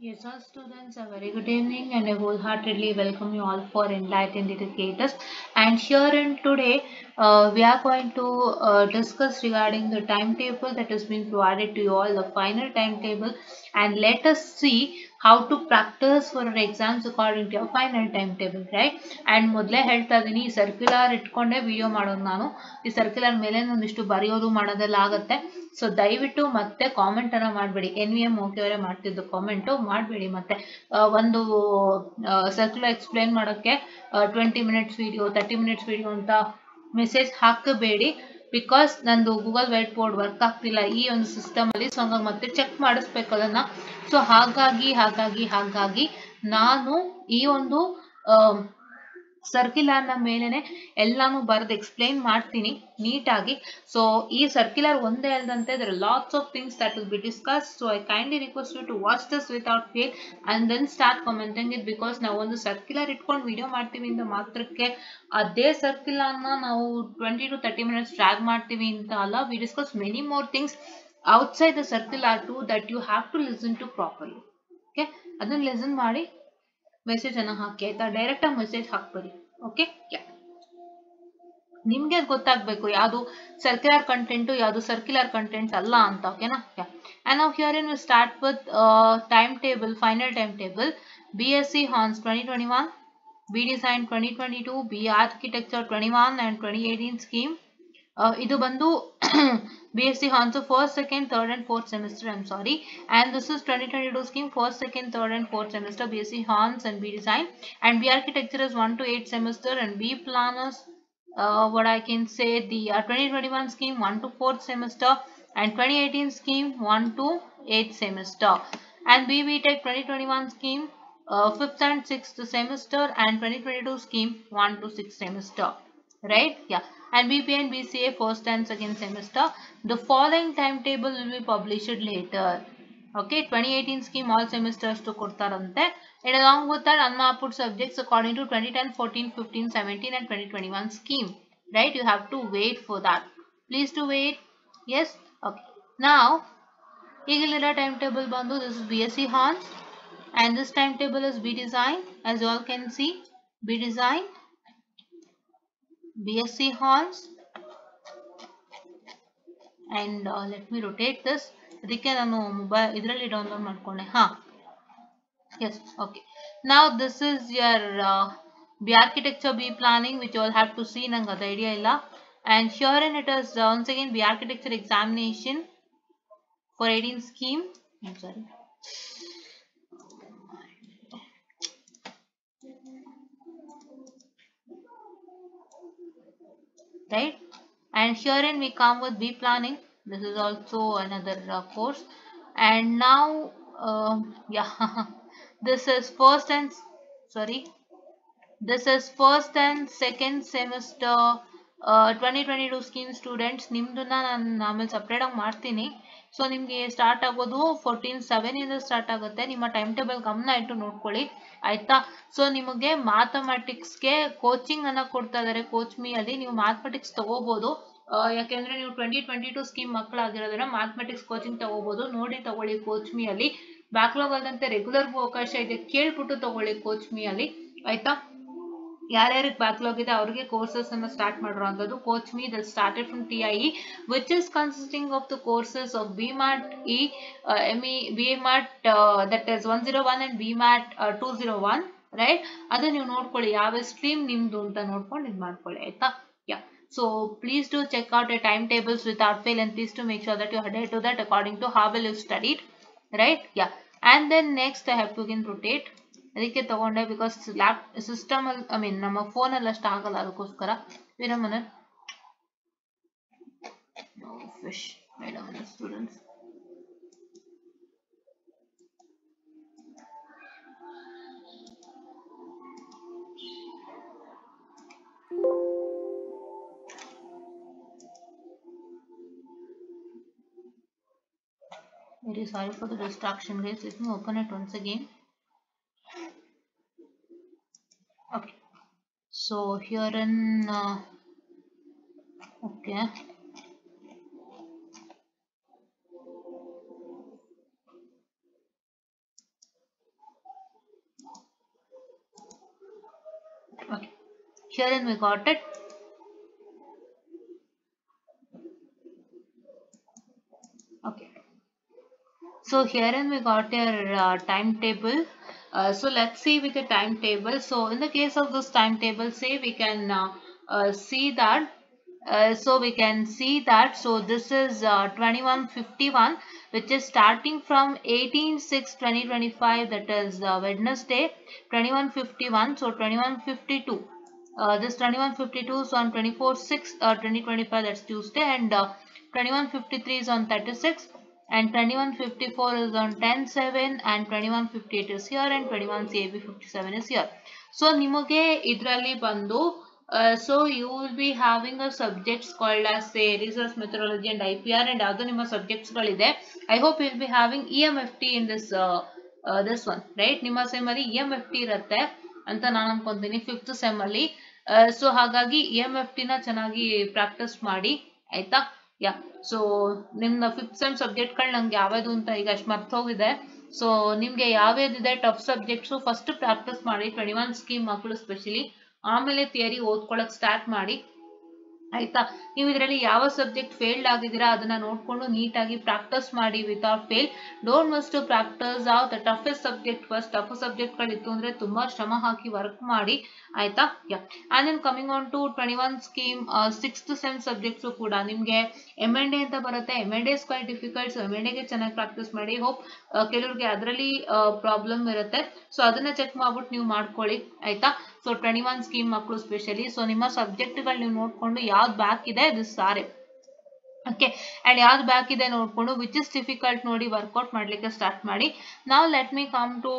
Yes, all students, a very good evening and I wholeheartedly welcome you all for Enlightened Educators. And here in today, we are going to discuss regarding the timetable that has been provided to you all, the final timetable, and let us see how to practice for our exams according to your final timetable, right? And ಮೊದಲೇ ಹೇಳ್ತಾ ಇದೀನಿ ಈ circular ಇಟ್ಕೊಂಡೇ video ಮಾಡೋದು ನಾನು ಈ circular ಮೇಲೆ ಒಂದಿಷ್ಟು ಬರೆಯೋದು ಮಾಡೋದೆಲ್ಲ ಆಗುತ್ತೆ. ಸೊ ದಯವಿಟ್ಟು ಮತ್ತೆ ಕಾಮೆಂಟ್ ಅನ್ನ ಮಾಡಬೇಡಿ. NVM ಓಕೆವರೇ ಮಾಡ್ತಿದ್ದು ಕಾಮೆಂಟ್ ಮಾಡಬೇಡಿ. ಮತ್ತೆ ಒಂದು ಸರ್ಕ್ಯುಲರ್ ಎಕ್ಸ್ಪ್ಲೈನ್ ಮಾಡೋಕ್ಕೆ 20 ಮಿನಿಟ್ಸ್ ವಿಡಿಯೋ 30 ಮಿನಿಟ್ಸ್ ವಿಡಿಯೋ ಅಂತ ಮೆಸೇಜ್ ಹಾಕಬೇಡಿ. ಬಿಕಾಸ್ ನಂದು ಗೂಗಲ್ ವೈಟ್ ಬೋರ್ಡ್ ವರ್ಕ್ ಆಗ್ತಿಲ್ಲ ಈ ಒಂದು ಸಿಸ್ಟಮ್ ಅಲ್ಲಿ. ಸೊ ಹಂಗಾಗಿ ಮತ್ತೆ ಚೆಕ್ ಮಾಡಿಸ್ಬೇಕು ಅದನ್ನ. ಸೊ ಹಾಗಾಗಿ ನಾನು ಈ ಒಂದು ಸರ್ಕ್ಯುಲರ್ ನ ಮೇಲೆನೆ ಎಲ್ಲಾನು ಬರೆದು ಎಕ್ಸ್ಪ್ಲೈನ್ ಮಾಡ್ತೀನಿ ನೀಟಾಗಿ. ಸೊ ಈ ಸರ್ಕ್ಯುಲರ್ ಒಂದೇ ಅಲ್ಲದಂತೆ there are lots of things that will be discussed. So I kindly request you to watch this without fail and then start commenting it, because ನಾವು ಒಂದು ಸರ್ಕ್ಯುಲರ್ ಇಟ್ಕೊಂಡು ವಿಡಿಯೋ ಮಾಡ್ತೀವಿ ಅಂತ ಮಾತ್ರಕ್ಕೆ ಅದೇ ಸರ್ಕ್ಯುಲರ್ ನ ನಾವು 20 to 30 minutes ಡ್ರ್ಯಾಗ್ ಮಾಡ್ತೀವಿ ಅಂತ ಅಲ್ಲ. We discuss many more things outside the circular too that you have to listen to properly. Okay, ಅದನ್ನ ಲಿಸನ್ ಮಾಡಿ ಮೆಸೇಜ್ ಅನ್ನ ಹಾಕಿ ಆಯ್ತಾ. ಡೈರೆಕ್ಟ್ ಆಗಿ ಮೆಸೇಜ್ ಹಾಕ್ಬೇಡಿ. ಓಕೆ, ನಿಮ್ಗೆ ಗೊತ್ತಾಗ್ಬೇಕು ಯಾವುದು ಸರ್ಕ್ಯುಲರ್ ಕಂಟೆಂಟ್ ಯಾವುದು ಸರ್ಕ್ಯುಲರ್ ಕಂಟೆಂಟ್ ಅಲ್ಲ ಅಂತ. ಓಕೆನಾ? And now here in we start with timetable, final timetable. BSc Hons 2021, B Design 2022, B Architecture 21 and 2018 scheme. ಇದು ಬಂದು BSc Hons first, second, third and fourth semester. I'm sorry. And this is 2022 scheme first, second, third and fourth semester. BSc Hons and B Design. And B Architecture is 1 to 8 semester. And B Planners, what I can say, the 2021 scheme 1 to 4th semester. And 2018 scheme 1 to 8th semester. And B Tech 2021 scheme 5th and 6th semester. And 2022 scheme 1 to 6th semester. Right? Yeah. And BPA and BCA first and second semester. The following timetable will be published later. Okay, 2018 scheme all semesters to ಕೊಡ್ತಾರಂತೆ. And along with that, unmapped subjects according to 2010, 14, 15, 17 and 2021 scheme. Right? You have to wait for that. Please to wait. Yes? Okay. Now, ಈಗಿನ timetable ಬಂದು this is BSc Hons and this timetable is B Design. As you all can see, B Design, BSc Hons, and let me rotate this. ಅದಕ್ಕೆ ನಾನು mobile ಇದರಲ್ಲಿ download ಮಾಡ್ಕೊಂಡೆ. Yes, okay. Now this is your B Architecture, B Planning, which you all have to see. ನಂಗೆ ಅದು idea ಇಲ್ಲ. And here in it is once again B Architecture examination for 18 scheme. I'm sorry. Right? And herein we come with B Planning. This is also another course. And now yeah, this is first and second semester 2022 scheme students. ನಿಮ್ದನ್ನ ನಾನು ಆಮೇಲೆ separate ಆಗಿ ಮಾಡ್ತೀನಿ. So ನಿಮಗೆ start ಆಗೋದು 14/7 ಇಂದ start ಆಗುತ್ತೆ. ನಿಮ್ಮ time table ಗಮನ ಇಟ್ಟು ನೋಡ್ಕೊಳ್ಳಿ ಆಯ್ತಾ. ಸೊ ನಿಮಗೆ ಮ್ಯಾಥಮೆಟಿಕ್ಸ್ಗೆ ಕೋಚಿಂಗ್ ಅನ್ನ ಕೊಡ್ತಾ ಇದ್ದಾರೆ ಕೋಚ್ ಮೀ ಅಲ್ಲಿ. ನೀವು ಮ್ಯಾಥಮೆಟಿಕ್ಸ್ ತಗೋಬಹುದು, ಯಾಕೆಂದ್ರೆ ನೀವು 2022 ಸ್ಕೀಮ್ ಮಕ್ಕಳಾಗಿರೋದ್ರಿಂದ ಮ್ಯಾಥಮೆಟಿಕ್ಸ್ ಕೋಚಿಂಗ್ ತಗೋಬಹುದು. ನೋಡಿ ತಗೊಳ್ಳಿ ಕೋಚ್ ಮೀ ಅಲ್ಲಿ. ಬ್ಯಾಕ್ಲಾಗ್ ಅಲ್ಲದಂತೆ ರೆಗ್ಯುಲರ್ಗೂ ಅವಕಾಶ ಇದೆ, ಕೇಳ್ಬಿಟ್ಟು ತಗೊಳ್ಳಿ ಕೋಚ್ ಮೀ ಅಲ್ಲಿ ಆಯ್ತಾ. ಯಾರ್ಯಾರಿಗೆ ಬ್ಯಾಕ್ಲಾಗ್ ಇದೆ ಅವ್ರಿಗೆ ಕೋರ್ಸಸ್ ಅನ್ನ ಸ್ಟಾರ್ಟ್ ಮಾಡಿರುವಂತದ್ದು coach me. that started from TIE, which is consisting of the courses of BMAT E, ME, BMAT that is 101 and BMAT 201. right? ಅದನ್ನ ನೀವು ನೋಡ್ಕೊಳ್ಳಿ ಯಾವ ಸ್ಟ್ರೀಮ್ ನಿಮ್ದು ಅಂತ ನೋಡ್ಕೊಂಡು ಇದು ಮಾಡ್ಕೊಳ್ಳಿ ಆಯ್ತಾ. So please do check out your timetables without fail, and please to make sure that you adhere to that according to how well you studied. Right? And then next I have to again rotate. ಅದಕ್ಕೆ ತಗೊಂಡೆ because system ಅಲ್ಲಿ I mean ನಮ್ಮ phone ಅಲ್ಲಿ ಅಷ್ಟು ಆಗಲ್ಲ, ಅದಕ್ಕೋಸ್ಕರ. ವಿರಮನ ಫಿಶ್ students. Very sorry for the distraction guys. Let me open it once again. Okay, so here in okay, Herein we got it. Okay. So herein we got your timetable. So let's see with the timetable. So in the case of this timetable, say we can see that. So we can see that. So this is 2151, which is starting from 18/6/2025. That is Wednesday, 2151. So 2152. This 2152 is on 24/6/2025. That's Tuesday, and 2153 is on 36. And 2154 is on 10/7, and 2158 is here, and 21CAB57 is here. So ನಿಮಗೆ ಇದರಲ್ಲಿ ಬಂದು so you will be having a subjects called as say research methodology and IPR, and ಅದು ನಿಮ್ಮ subjects ಗಳಿದೆ. I hope you will be having EMFT in this one, right? ನಿಮ್ಮ sem ಅಲ್ಲಿ EMFT ಇರುತ್ತೆ ಅಂತ ನಾನು ಅನ್ಕೊಂತೀನಿ 5th ಸೆಮ್ ಅಲ್ಲಿ. ಸೊ ಹಾಗಾಗಿ EMFT ನ ಚೆನ್ನಾಗಿ ಪ್ರಾಕ್ಟೀಸ್ ಮಾಡಿ, ಆಯ್ತಾ? ಯಾ, ಸೊ ನಿಮ್ಮ 5th ಸೆಮ್ ಸಬ್ಜೆಕ್ಟ್ ಗಳು ನಂಗೆ ಯಾವ್ದು ಅಂತ ಈಗ ಅಷ್ಟು ಮರ್ತ ಹೋಗಿದೆ. ಸೊ ನಿಮ್ಗೆ ಯಾವ್ಯಾವ್ದಿದೆ ಟಫ್ ಸಬ್ಜೆಕ್ಟ್ಸು ಫಸ್ಟ್ ಪ್ರಾಕ್ಟೀಸ್ ಮಾಡಿ, 21 ಸ್ಕೀಮ್ ಮಕ್ಕಳು ಸ್ಪೆಷಲಿ. ಆಮೇಲೆ ಥಿಯರಿ ಓದ್ಕೊಳಕ್ ಸ್ಟಾರ್ಟ್ ಮಾಡಿ, ಆಯ್ತಾ? ನೀವು ಇದರಲ್ಲಿ ಯಾವ ಸಬ್ಜೆಕ್ಟ್ ಫೇಲ್ಡ್ ಆಗಿದ್ದೀರಾ ಅದನ್ನ ನೋಡ್ಕೊಂಡು ನೀಟಾಗಿ ಪ್ರಾಕ್ಟೀಸ್ ಮಾಡಿ without fail. Don't miss to practice of the toughest subject first. Tough subject ಗಳಿತ್ತು ಅಂದ್ರೆ ತುಂಬಾ ಶ್ರಮ ಹಾಕಿ ವರ್ಕ್ ಮಾಡಿ, ಆಯ್ತಾ? Yeah, and then coming on to 21 scheme 6th sem subjects ಕೂಡ ನಿಮ್ಗೆ M&A ಅಂತ ಬರುತ್ತೆ. M&A is quite difficult. So M&A ಗೆ ಚೆನ್ನಾಗಿ ಪ್ರಾಕ್ಟೀಸ್ ಮಾಡಿ. ಹೋಪ್ ಕೆಲವ್ರಿಗೆ ಅದರಲ್ಲಿ ಪ್ರಾಬ್ಲಮ್ ಇರುತ್ತೆ, ಸೊ ಅದನ್ನ ಚೆಕ್ ಮಾಡ್ಬಿಟ್ಟು ನೀವು ಮಾಡ್ಕೊಳ್ಳಿ, ಆಯ್ತಾ? ಸೊ 21 ಸ್ಕೀಮ್ ಮಕ್ಕಳು ಸ್ಪೆಷಲಿ. ಸೊ ನಿಮ್ಮ ಸಬ್ಜೆಕ್ಟ್ಗಳು ನೀವು ನೋಡ್ಕೊಂಡು ಯಾವ್ದು ಬ್ಯಾಕ್ ಇದೆ ದಿಸ್ ಸಾರೆ, ಓಕೆ, ಅಂಡ್ ಯಾವ್ದು ಬ್ಯಾಕ್ ಇದೆ ನೋಡ್ಕೊಂಡು ವಿಚ್ ಇಸ್ ಡಿಫಿಕಲ್ಟ್ ನೋಡಿ ವರ್ಕೌಟ್ ಮಾಡ್ಲಿಕ್ಕೆ ಸ್ಟಾರ್ಟ್ ಮಾಡಿ. ನಾವು let me come to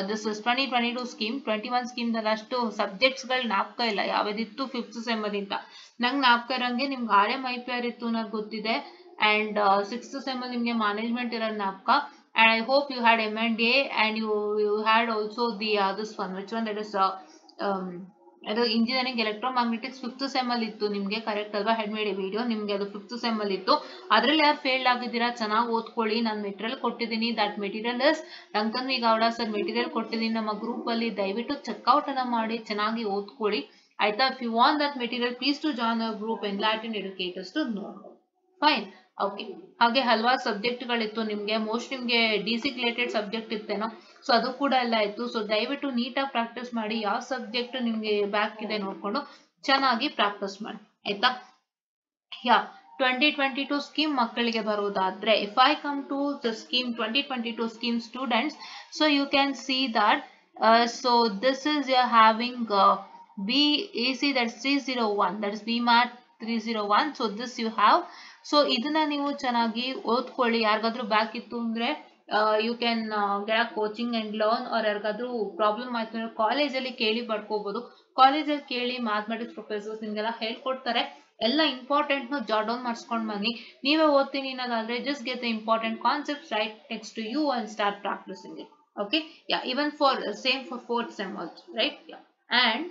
this 2022 scheme. 21 scheme ದಲ್ಲಿ ಅಷ್ಟು ಸಬ್ಜೆಕ್ಟ್ಸ್ ಗಳು ಜ್ಞಾಪಕ ಇಲ್ಲ ಯಾವ್ದಿತ್ತು 5th ಸೆಮ್ ಅಂತ. ನಂಗೆ ಜ್ಞಾಪಕ ಇರಂಗೆ ನಿಮ್ಗೆ RMIPR ಇತ್ತು ನನಗೆ ಗೊತ್ತಿದೆ, ಅಂಡ್ 6th ಸೆಮ್ ಅಲ್ಲಿ ನಿಮ್ಗೆ ಮ್ಯಾನೇಜ್ಮೆಂಟ್ ಇರೋ ಜ್ಞಾಪಕ. And I hope you had M&A, and you had also the this one, which one, that is ಅದು ಇಂಜಿನಿಯರಿಂಗ್ ಎಲೆಕ್ಟ್ರೋಮ್ಯಾಗ್ನೆಟಿಕ್ಸ್ 5th ಸೆಮ್ ಅಲ್ಲಿ ಇತ್ತು ನಿಮ್ಗೆ, ಕರೆಕ್ಟ್ ಅಲ್ವಾ? ಹೆಡ್ ಮೇಡ್ ವಿಡಿಯೋ ನಿಮ್ಗೆ ಅದು 5th ಸೆಮ್ ಅಲ್ಲಿ ಇತ್ತು. ಅದ್ರಲ್ಲಿ ಯಾರು ಫೇಲ್ಡ್ ಆಗಿದ್ದೀರಾ ಚೆನ್ನಾಗಿ ಓದ್ಕೊಳ್ಳಿ. ನಾನು ಮೆಟೀರಿಯಲ್ ಕೊಟ್ಟಿದ್ದೀನಿ. That material is Duncan V Gowda sir material ಕೊಟ್ಟಿದ್ದೀನಿ ನಮ್ಮ ಗ್ರೂಪ್ ಅಲ್ಲಿ. ದಯವಿಟ್ಟು ಚೆಕ್ಔಟ್ ಅನ್ನ ಮಾಡಿ ಚೆನ್ನಾಗಿ ಓದ್ಕೊಳ್ಳಿ, ಆಯ್ತಾ? If you want that material please to join our group Enlightened Educators to know. Fine, okay. ಹಾಗೆ ಹಲವಾರು ಸಬ್ಜೆಕ್ಟ್ ಗಳಿತ್ತು ನಿಮ್ಗೆ. ಮೋಸ್ಟ್ ನಿಮ್ಗೆ DC ರಿಲೇಟೆಡ್ ಸಬ್ಜೆಕ್ಟ್ ಇತ್ತೇನೋ, ಸೊ ಅದು ಕೂಡ ಎಲ್ಲ ಇತ್ತು. ಸೊ ದಯವಿಟ್ಟು ನೀಟಾಗಿ ಪ್ರಾಕ್ಟೀಸ್ ಮಾಡಿ. ಯಾವ ಸಬ್ಜೆಕ್ಟ್ ನಿಮ್ಗೆ ಬ್ಯಾಕ್ ಇದೆ ನೋಡ್ಕೊಂಡು ಚೆನ್ನಾಗಿ ಪ್ರಾಕ್ಟೀಸ್ ಮಾಡಿ, ಆಯ್ತಾ? ಯಾ, 2022 ಸ್ಕೀಮ್ ಮಕ್ಕಳಿಗೆ ಬರುವುದಾದ್ರೆ, if I come to the scheme 2022 scheme students, so you can see that so this is you're having BEC, that's 301, that is BMAT 301. so this you have. So ಇದನ್ನ ನೀವು ಚೆನ್ನಾಗಿ ಓದ್ಕೊಳ್ಳಿ. ಯಾರಿಗಾದ್ರೂ ಬ್ಯಾಕ್ ಇತ್ತು ಅಂದ್ರೆ you can get coaching and learn, ಅವ್ರ ಯಾರಿಗಾದ್ರೂ problem ಆಯ್ತು ಅಂದ್ರೆ ಕಾಲೇಜಲ್ಲಿ ಕೇಳಿ ಬರ್ಕೋಬಹುದು. ಕಾಲೇಜಲ್ಲಿ ಕೇಳಿ ಮ್ಯಾಥಮೆಟಿಕ್ಸ್ ಪ್ರೊಫೆಸರ್ಸ್ ನಿಮ್ಗೆಲ್ಲ ಹೇಳ್ಕೊಡ್ತಾರೆ. ಎಲ್ಲ ಇಂಪಾರ್ಟೆಂಟ್ ಜಾಟ್ ಡೌನ್ ಮಾಡಿಸ್ಕೊಂಡು ಬನ್ನಿ. ನೀವೇ ಓದ್ತೀನಿ ಅನ್ನೋದಾದ್ರೆ just get the important concepts right next to you and start practising it. Okay, yeah, even for same for 4th sem also, right? Yeah, and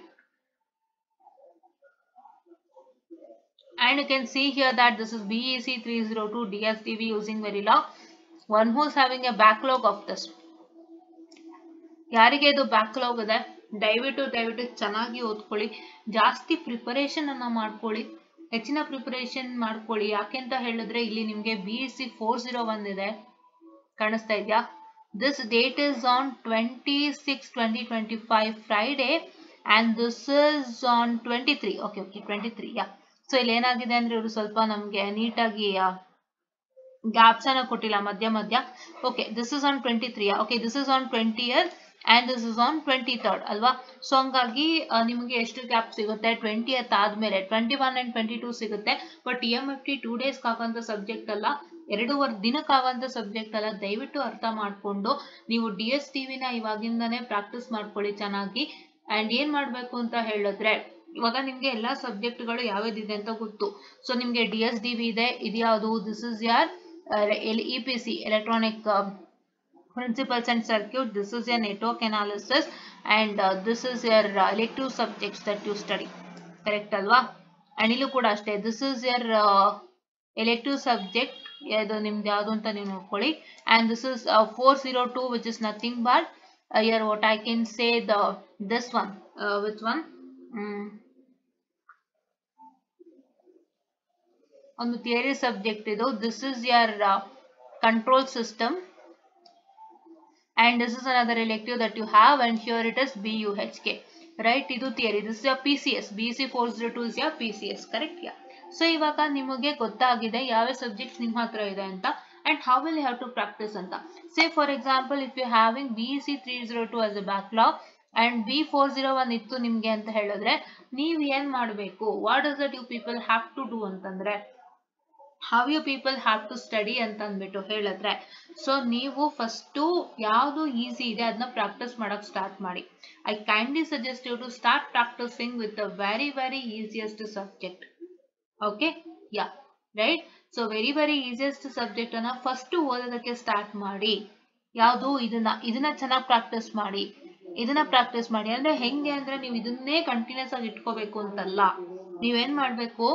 you can see here that this is BEC 302 DSDV using Verilog. One who is having a backlog of this. ಯಾರಿಗೆ ಇದು backlog ಇದೆ ದಯವಿಟ್ಟು ಚೆನ್ನಾಗಿ ಓದ್ಕೊಳ್ಳಿ. ಜಾಸ್ತಿ preparation ಅನ್ನ ಮಾಡ್ಕೊಳ್ಳಿ, ಹೆಚ್ಚಿನ ಪ್ರಿಪರೇಷನ್ ಮಾಡ್ಕೊಳ್ಳಿ. ಯಾಕೆಂತ ಹೇಳಿದ್ರೆ ಇಲ್ಲಿ ನಿಮ್ಗೆ BEC 401 ಇದೆ, ಕಾಣಿಸ್ತಾ ಇದೆಯಾ? This date is on 26/2025 Friday, and this is on 23. Okay, 23. Yeah. So ಇಲ್ಲಿ ಏನಾಗಿದೆ ಅಂದ್ರೆ ಇವರು ಸ್ವಲ್ಪ ನಮ್ಗೆ ನೀಟಾಗಿ ಗ್ಯಾಪ್ಸ್ ಅನ್ನ ಕೊಟ್ಟಿಲ್ಲ ಮಧ್ಯ. Okay, this is on 23. Okay, this is on 20th and this is on 23rd ಅಲ್ವಾ? ಸೊ ಹಂಗಾಗಿ ನಿಮಗೆ ಎಷ್ಟು ಗ್ಯಾಪ್ ಸಿಗುತ್ತೆ? 20th ಆದ್ಮೇಲೆ 21 and 22 ಸಿಗುತ್ತೆ. ಬಟ್ EMFT 2 days ಆಗೋಂಥ ಸಬ್ಜೆಕ್ಟ್ ಅಲ್ಲ, 2.5 ದಿನಕ್ಕಾಗಂತ ಸಬ್ಜೆಕ್ಟ್ ಅಲ್ಲ. ದಯವಿಟ್ಟು ಅರ್ಥ ಮಾಡ್ಕೊಂಡು ನೀವು DSDV ನ ಇವಾಗಿಂದಾನೇ ಪ್ರಾಕ್ಟೀಸ್ ಮಾಡ್ಕೊಳ್ಳಿ ಚೆನ್ನಾಗಿ. ಅಂಡ್ ಏನ್ ಮಾಡ್ಬೇಕು ಅಂತ ಹೇಳಿದ್ರೆ, ಇವಾಗ ನಿಮ್ಗೆ ಎಲ್ಲಾ ಸಬ್ಜೆಕ್ಟ್ ಗಳು ಯಾವ್ದಿದೆ ಅಂತ ಗೊತ್ತು. ಸೊ ನಿಮ್ಗೆ DSDV ಇದೆ, ಇದ್ಯಾವುದು? ದಿಸ್ ಇಸ್ ಯಾರ್ EPC, electronic principles and circuit. This is your network analysis, and this is your elective subjects that you study, correct alva? And illu kuda ashte, this is your elective subject, idu nimdu yadu anta ನೀವು ನೋಡ್ಕೊಳ್ಳಿ. And this is 402, which is nothing but here what I can say, this one, which one, ಒಂದು theory subject ಇದು. This is your control system and this is another elective that you have, and here it is BUHK, right? ಇದು theory. This is your PCS. BC 402 is your PCS, correct? Yeah. So ಇವಾಗ ನಿಮಗೆ ಗೊತ್ತಾಗಿದೆ ಯಾವ subjects ನಿಮ್ಮ ಹತ್ರ ಇದೆ ಅಂತ and how will you have to practice ಅಂತ. Say for example, if you having BC 302 as a backlog and B401 ಇತ್ತು ನಿಮ್ಗೆ ಅಂತ ಹೇಳಿದ್ರೆ ನೀವು ಏನ್ ಮಾಡಬೇಕು, what does that you people have to do ಅಂತಂದ್ರೆ how you people have to study ಅಂತ ಅಂದ್ಬಿಟ್ಟು ಹೇಳಿದ್ರೆ, ಸೊ ನೀವು ಫಸ್ಟು ಯಾವುದು ಈಸಿ ಇದೆ ಅದನ್ನ ಪ್ರಾಕ್ಟೀಸ್ ಮಾಡಕ್ ಸ್ಟಾರ್ಟ್ ಮಾಡಿ. I kindly suggest you to start practising with the very easiest subject. Okay, yeah, right. So very easiest subject ಅನ್ನ ಫಸ್ಟ್ ಓದೋದಕ್ಕೆ ಸ್ಟಾರ್ಟ್ ಮಾಡಿ. ಯಾವುದು ಇದನ್ನ ಚೆನ್ನಾಗಿ ಪ್ರಾಕ್ಟೀಸ್ ಮಾಡಿ. ಇದನ್ನ ಪ್ರಾಕ್ಟೀಸ್ ಮಾಡಿ ಅಂದ್ರೆ ಹೆಂಗೆ ಅಂದ್ರೆ ನೀವು ಇದನ್ನೇ ಕಂಟಿನ್ಯೂಸ್ ಆಗಿ ಇಟ್ಕೋಬೇಕು ಅಂತಲ್ಲ. ನೀವೇನ್ ಮಾಡ್ಬೇಕು,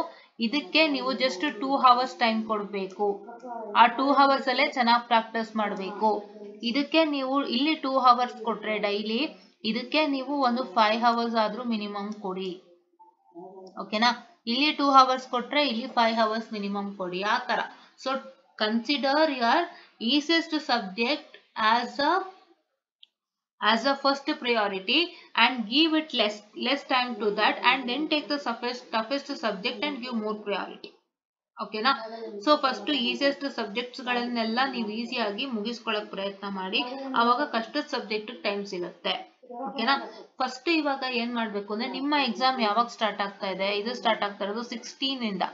ಇದಕ್ಕೆ ನೀವು ಜಸ್ಟ್ 2 hours ಟೈಮ್ ಕೊಡ್ಬೇಕು. ಆ 2 hours ಅಲ್ಲೇ ಚೆನ್ನಾಗಿ ಪ್ರಾಕ್ಟೀಸ್ ಮಾಡಬೇಕು. ಇದಕ್ಕೆ ನೀವು ಇಲ್ಲಿ 2 hours ಕೊಟ್ರೆ ಡೈಲಿ, ಇದಕ್ಕೆ ನೀವು ಒಂದು 5 hours ಆದ್ರೂ ಮಿನಿಮಮ್ ಕೊಡಿ. ಓಕೆನಾ? ಇಲ್ಲಿ 2 hours ಕೊಟ್ರೆ ಇಲ್ಲಿ 5 hours ಮಿನಿಮಮ್ ಕೊಡಿ, ಆ ತರ. So consider your easiest subject as a first priority and give it less time to that, and then take the toughest subject and give more priority. ಓಕೆನಾ? ಸೊ ಫಸ್ಟ್ ಈಸಿಯೆಸ್ಟ್ ಸಬ್ಜೆಕ್ಟ್ಸ್ ಗಳನ್ನೆಲ್ಲ ನೀವು ಈಸಿಯಾಗಿ ಮುಗಿಸ್ಕೊಳ್ಳಕ್ ಪ್ರಯತ್ನ ಮಾಡಿ, ಅವಾಗ ಕಷ್ಟದ ಸಬ್ಜೆಕ್ಟ್ ಟೈಮ್ ಸಿಗುತ್ತೆ. ಓಕೆನಾ? First ಇವಾಗ ಏನ್ ಮಾಡ್ಬೇಕು ಅಂದ್ರೆ, ನಿಮ್ಮ ಎಕ್ಸಾಮ್ ಯಾವಾಗ ಸ್ಟಾರ್ಟ್ ಆಗ್ತಾ ಇದೆ? ಇದು ಸ್ಟಾರ್ಟ್ ಆಗ್ತಾ ಇರೋದು 16 ಇಂದ.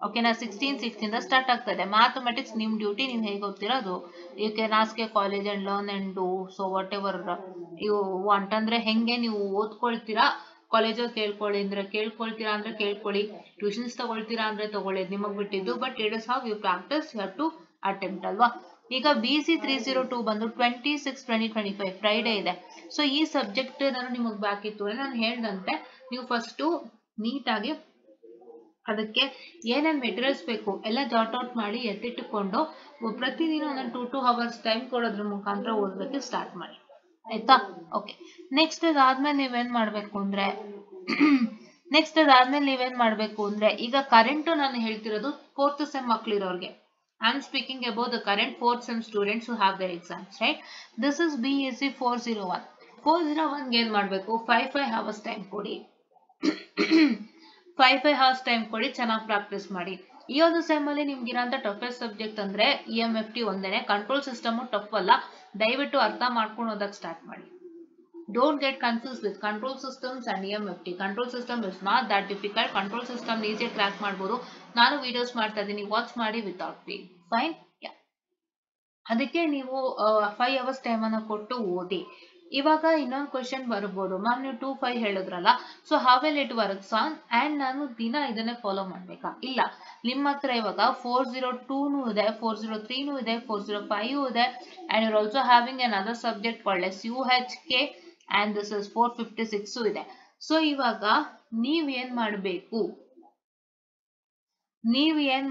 ಓಕೆನಾ? 16 ಇಂದ ಸ್ಟಾರ್ಟ್ ಆಗ್ತಾ ಇದೆ. ಮ್ಯಾಥಮೆಟಿಕ್ಸ್ ನಿಮ್ ಡ್ಯೂಟಿ, ನೀವು ಹೇಗೆ ಓದ್ತೀರಾ ಅದು. You can ask a college and learn and do so whatever you want. ಅಂದ್ರೆ ಹೆಂಗೆ ನೀವು ಓದ್ಕೊಳ್ತೀರಾ, ಕಾಲೇಜಲ್ಲಿ ಕೇಳ್ಕೊಳ್ಳಿ ಅಂದ್ರೆ ಕೇಳ್ಕೊಳ್ತೀರಾ ಅಂದ್ರೆ ಕೇಳ್ಕೊಳ್ಳಿ, ಟ್ಯೂಷನ್ಸ್ ತಗೊಳ್ತೀರಾ ಅಂದ್ರೆ ತಗೊಳ್ಳಿ, ನಿಮಗ್ ಬಿಟ್ಟಿದ್ದು. But it is how you practise, you have to attempt ಅಲ್ವಾ. ಈಗ BC 302 ಬಂದು 26/20/25 ಫ್ರೈಡೆ ಇದೆ. ಸೊ ಈ ಸಬ್ಜೆಕ್ಟ್ ನಾನು ನಿಮಗ್ ಬಾಕಿತ್ತು, ನಾನು ಹೇಳ್ದಂತೆ ನೀವು ಫಸ್ಟ್ ನೀಟಾಗಿ ಅದಕ್ಕೆ ಏನೇನ್ ಮೆಟೀರಿಯಲ್ಸ್ ಬೇಕು ಎಲ್ಲ ಜಾಟ್ ಔಟ್ ಮಾಡಿ ಎತ್ತಿಟ್ಟುಕೊಂಡು ಪ್ರತಿದಿನ ಒಂದೊಂದು 2 hours ಟೈಮ್ ಕೊಡೋದ್ರ ಮುಖಾಂತರ ಓದೋದಕ್ಕೆ ಸ್ಟಾರ್ಟ್ ಮಾಡಿ, ಆಯ್ತಾ? ಓಕೆ, ನೆಕ್ಸ್ಟ್ ಅದಾದ್ಮೇಲೆ ನೀವೇನ್ ಮಾಡ್ಬೇಕು ಅಂದ್ರೆ ಈಗ ಕರೆಂಟ್ ನಾನು ಹೇಳ್ತಿರೋದು 4th sem ಮಕ್ಳಿರೋರ್ಗೆ. I am speaking about the current 4th sem students who have their exams, right? This is BSc 401. 401 ಏನ್ ಮಾಡ್ಬೇಕು, 5 hours ಟೈಮ್ ಕೊಡಿ. 5 hours ಟೈಮ್ ಕೊಡಿ, ಚೆನ್ನಾಗಿ ಪ್ರಾಕ್ಟೀಸ್ ಮಾಡಿ. ಈ ಒಂದು ಸೆಮ್ ಅಲ್ಲಿ ನಿಮ್ಗೆ ಇರೋಂಥ ಟಫೆಸ್ಟ್ ಸಬ್ಜೆಕ್ಟ್ ಅಂದ್ರೆ EMFT ಒಂದೇನೆ. ಕಂಟ್ರೋಲ್ ಸಿಸ್ಟಮ್ ಟಫ್ ಅಲ್ಲ, ದಯವಿಟ್ಟು ಅರ್ಥ ಮಾಡ್ಕೊಂಡು ಓದಕ್ ಸ್ಟಾರ್ಟ್ ಮಾಡಿ. Don't get confused with control systems and EMFT. Control system is not that difficult. Control system easy crack ಮಾಡಬಹುದು. ನಾನು ವಿಡಿಯೋಸ್ ಮಾಡ್ತಾ ಇದ್ದೀನಿ, ವಾಚ್ ಮಾಡಿ ವಿತೌಟ್ ಪೇ. ಫೈನ್, ಯಾ. ಅದಕ್ಕೆ ನೀವು 5 hours ಟೈಮ್ ಅನ್ನ ಕೊಟ್ಟು ಓದಿ. ಇವಾಗ ಇನ್ನೊಂದು ಕ್ವೆಶನ್ ಬರ್ಬೋದು, ಮ್ಯಾಮ್ ನೀವು 2-5 ಹೇಳಿದ್ರಲ್ಲ, so how will it works on, and ನಾನು ದಿನ ಇದನ್ನೇ ಫಾಲೋ ಮಾಡ್ಬೇಕಾ? ಇಲ್ಲ, ನಿಮ್ಮ ಹತ್ರ ಇವಾಗ 402 ಇದೆ, 403 ಇದೆ, 405 ಇದೆ, and your also having an other subject called as UHK and this is 456 ಇದೆ. ಸೊ ಇವಾಗ ನೀವೇನ್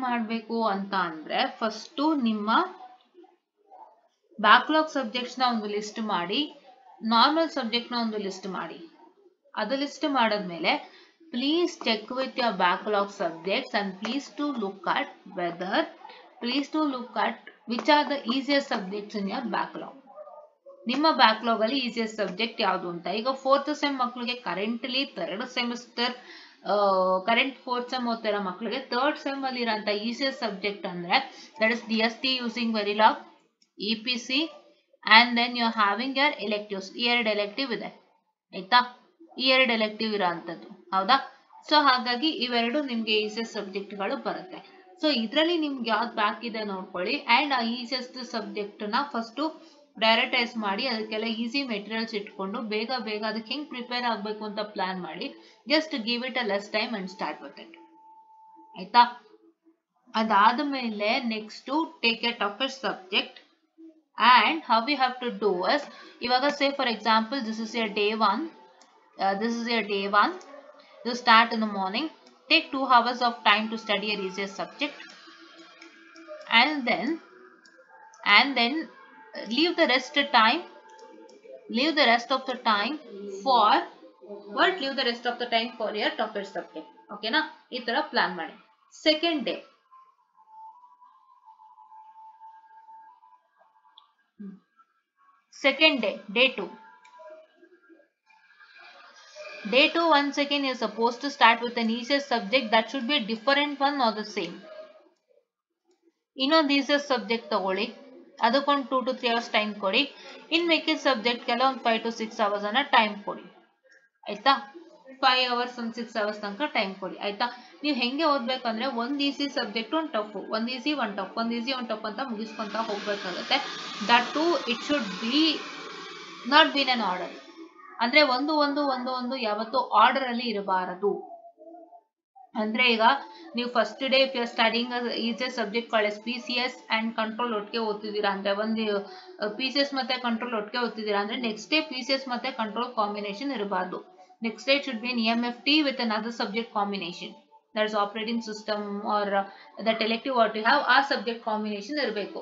ಮಾಡ್ಬೇಕು ಅಂತ ಅಂದ್ರೆ, ಫಸ್ಟ್ ನಿಮ್ಮ ಬ್ಯಾಕ್ಲಾಗ್ ಸಬ್ಜೆಕ್ಟ್ಸ್ ನ ಒಂದು ಲಿಸ್ಟ್ ಮಾಡಿ, ನಾರ್ಮಲ್ ಸಬ್ಜೆಕ್ಟ್ ನ ಒಂದು ಲಿಸ್ಟ್ ಮಾಡಿ. ಅದು ಲಿಸ್ಟ್ ಮಾಡಾದ್ಮೇಲೆ please check with your backlog subjects and please to look at which are the easiest subjects in your backlog. ನಿಮ್ಮ ಬ್ಯಾಕ್ಲಾಗ್ ಅಲ್ಲಿ ಈಸಿಯೆಸ್ಟ್ ಸಬ್ಜೆಕ್ಟ್ ಯಾವುದು ಅಂತ. ಈಗ 4th sem ಮಕ್ಕಳಿಗೆ currently 3rd semester current 4th sem ಓದ್ತಿರೋ ಮಕ್ಕಳಿಗೆ 3rd sem ಅಲ್ಲಿ ಇರೋಂಥ ಈಸಿಯೆಸ್ಟ್ ಸಬ್ಜೆಕ್ಟ್ ಅಂದ್ರೆ that is DST using Verilog, EPC, and then you are having your electives. ಈ 2 ಎಲೆಕ್ಟಿವ್ ಇದೆ, ಆಯ್ತಾ? ಈ 2 ಎಲೆಕ್ಟಿವ್ ಇರೋ ಅಂಥದ್ದು, ಹೌದಾ? ಸೊ ಹಾಗಾಗಿ ಇವೆರಡು ನಿಮ್ಗೆ ಈಸಿಯೆಸ್ಟ್ ಸಬ್ಜೆಕ್ಟ್ ಗಳು ಬರುತ್ತೆ. ಸೊ ಇದ್ರಲ್ಲಿ ನಿಮ್ಗೆ ಯಾವ್ದು ಬ್ಯಾಕ್ ಇದೆ ನೋಡ್ಕೊಳ್ಳಿ, ಅಂಡ್ ಆ ಈಸಿಯೆಸ್ಟ್ ಸಬ್ಜೆಕ್ಟ್ ನ ಫಸ್ಟ್ ಪ್ರಯಾರಿಟೈಸ್ ಮಾಡಿ, ಅದಕ್ಕೆಲ್ಲ ಈಸಿ ಮೆಟೀರಿಯಲ್ಸ್ ಇಟ್ಕೊಂಡು ಬೇಗ ಅದಕ್ಕೆ ಹೆಂಗ್ ಪ್ರಿಪೇರ್ ಆಗ್ಬೇಕು ಅಂತ ಪ್ಲಾನ್ ಮಾಡಿ, just give it a less time and start with it, ಆಯ್ತಾ? ಅದಾದ್ಮೇಲೆ next take A toughest subject. And how we have to do is, ivaga say for example this is your day 1, you start in the morning, take 2 hours of time to study your easiest subject, and then leave the rest of the time for your toughest subject. Okay na, ee tara plan ಮಾಡಿ. Second day Second day, day 2. Day 2 once again is supposed to start with an easiest subject that should be a different one or the same. ಇನ್ನೊಂದು easiest subject ತಗೊಳ್ಳಿ, ಅದಕ್ಕೊಂದು 2 to 3 hours time ಕೊಡಿ. ಇನ್ ಮಿಕ್ಕಿದ subject ಕೆಲವೊಂದು 5 to 6 hours ಅನ್ನ time ಕೊಡಿ. ಆಯ್ತಾ? 5 hours ಒಂದು 6 hours ತನಕ ಟೈಮ್ ಕೊಡಿ. ಆಯ್ತಾ? ನೀವು ಹೆಂಗೆ ಓದ್ಬೇಕಂದ್ರೆ ಒಂದು ಈಸಿ ಸಬ್ಜೆಕ್ಟ್ ಒಂದು ಟಫ್, ಒಂದು ಈಸಿ ಒಂದು ಟಫ್, ಒಂದು ಈಸಿ ಒಂದು ಟಫ್ ಅಂತ ಮುಗಿಸ್ಕೊಂತ ಹೋಗ್ಬೇಕಾಗುತ್ತೆ. That too it should be not been in order. ಅಂದ್ರೆ ಒಂದು ಯಾವತ್ತೂ ಆರ್ಡರ್ ಅಲ್ಲಿ ಇರಬಾರದು. ಅಂದ್ರೆ ಈಗ ನೀವು first day if you are studying easiest subject college PCS and control ಒಟ್ಟಿಗೆ ಓದ್ತಿದ್ದೀರಾ ಅಂದ್ರೆ ಒಂದು PCS ಮತ್ತೆ ಕಂಟ್ರೋಲ್ ಒಟ್ಟಿಗೆ ಓದ್ತಿದ್ದೀರಾ ಅಂದ್ರೆ ನೆಕ್ಸ್ಟ್ ಡೇ PCS ಮತ್ತೆ ಕಂಟ್ರೋಲ್ ಕಾಂಬಿನೇಷನ್ ಇರಬಾರ್ದು. Next day should be EMFT with another subject combination, that is operating system or that elective what you have ಆ ಸಬ್ಜೆಕ್ಟ್ ಕಾಂಬಿನೇಷನ್ ಇರಬೇಕು.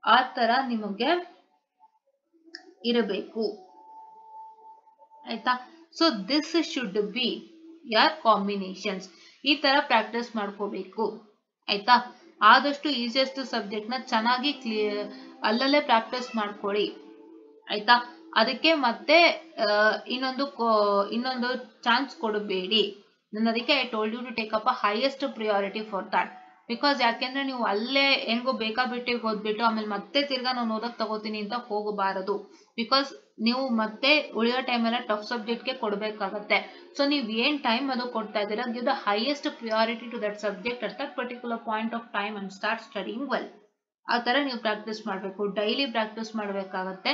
ಆ ತರ ನಿಮಗೆ ಇರಬೇಕು. ಆಯ್ತಾ? ಸೊ ದಿಸ್ ಶುಡ್ ಬಿ ಯಾರ್ ಕಾಂಬಿನೇಷನ್ಸ್. ಈ ತರ ಪ್ರಾಕ್ಟೀಸ್ ಮಾಡ್ಕೋಬೇಕು. ಆಯ್ತಾ? ಆದಷ್ಟು ಈಸಿಯೆಸ್ಟ್ ಸಬ್ಜೆಕ್ಟ್ ನ ಚೆನ್ನಾಗಿ ಅಲ್ಲಲ್ಲೇ ಪ್ರಾಕ್ಟೀಸ್ ಮಾಡ್ಕೊಳ್ಳಿ. ಆಯ್ತಾ? ಅದಕ್ಕೆ ಮತ್ತೆ ಇನ್ನೊಂದು ಚಾನ್ಸ್ ಕೊಡಬೇಡಿ. ನಾನು ಅದಕ್ಕೆ I told you to take up a highest priority for that. Because ಯಾಕೆಂದ್ರೆ ನೀವು ಅಲ್ಲೇ ಹೆಂಗೋ ಬೇಕಾಬಿಟ್ಟಿಗೆ ಓದ್ಬಿಟ್ಟು ಆಮೇಲೆ ಮತ್ತೆ ತಿರ್ಗಾ ನಾನು ಓದಕ್ ತಗೋತೀನಿ ಅಂತ ಹೋಗಬಾರದು. ಬಿಕಾಸ್ ನೀವು ಮತ್ತೆ ಉಳಿಯೋ ಟೈಮೆಲ್ಲ ಟಫ್ ಸಬ್ಜೆಕ್ಟ್ಗೆ ಕೊಡಬೇಕಾಗತ್ತೆ. ಸೊ ನೀವು ಏನ್ ಟೈಮ್ ಅದು ಕೊಡ್ತಾ ಇದ್ದೀರಾ, give the highest priority to that subject at that particular point of time and start studying well. ಆ ತರ ನೀವು ಪ್ರಾಕ್ಟೀಸ್ ಮಾಡಬೇಕು, ಡೈಲಿ ಪ್ರಾಕ್ಟೀಸ್ ಮಾಡಬೇಕಾಗತ್ತೆ.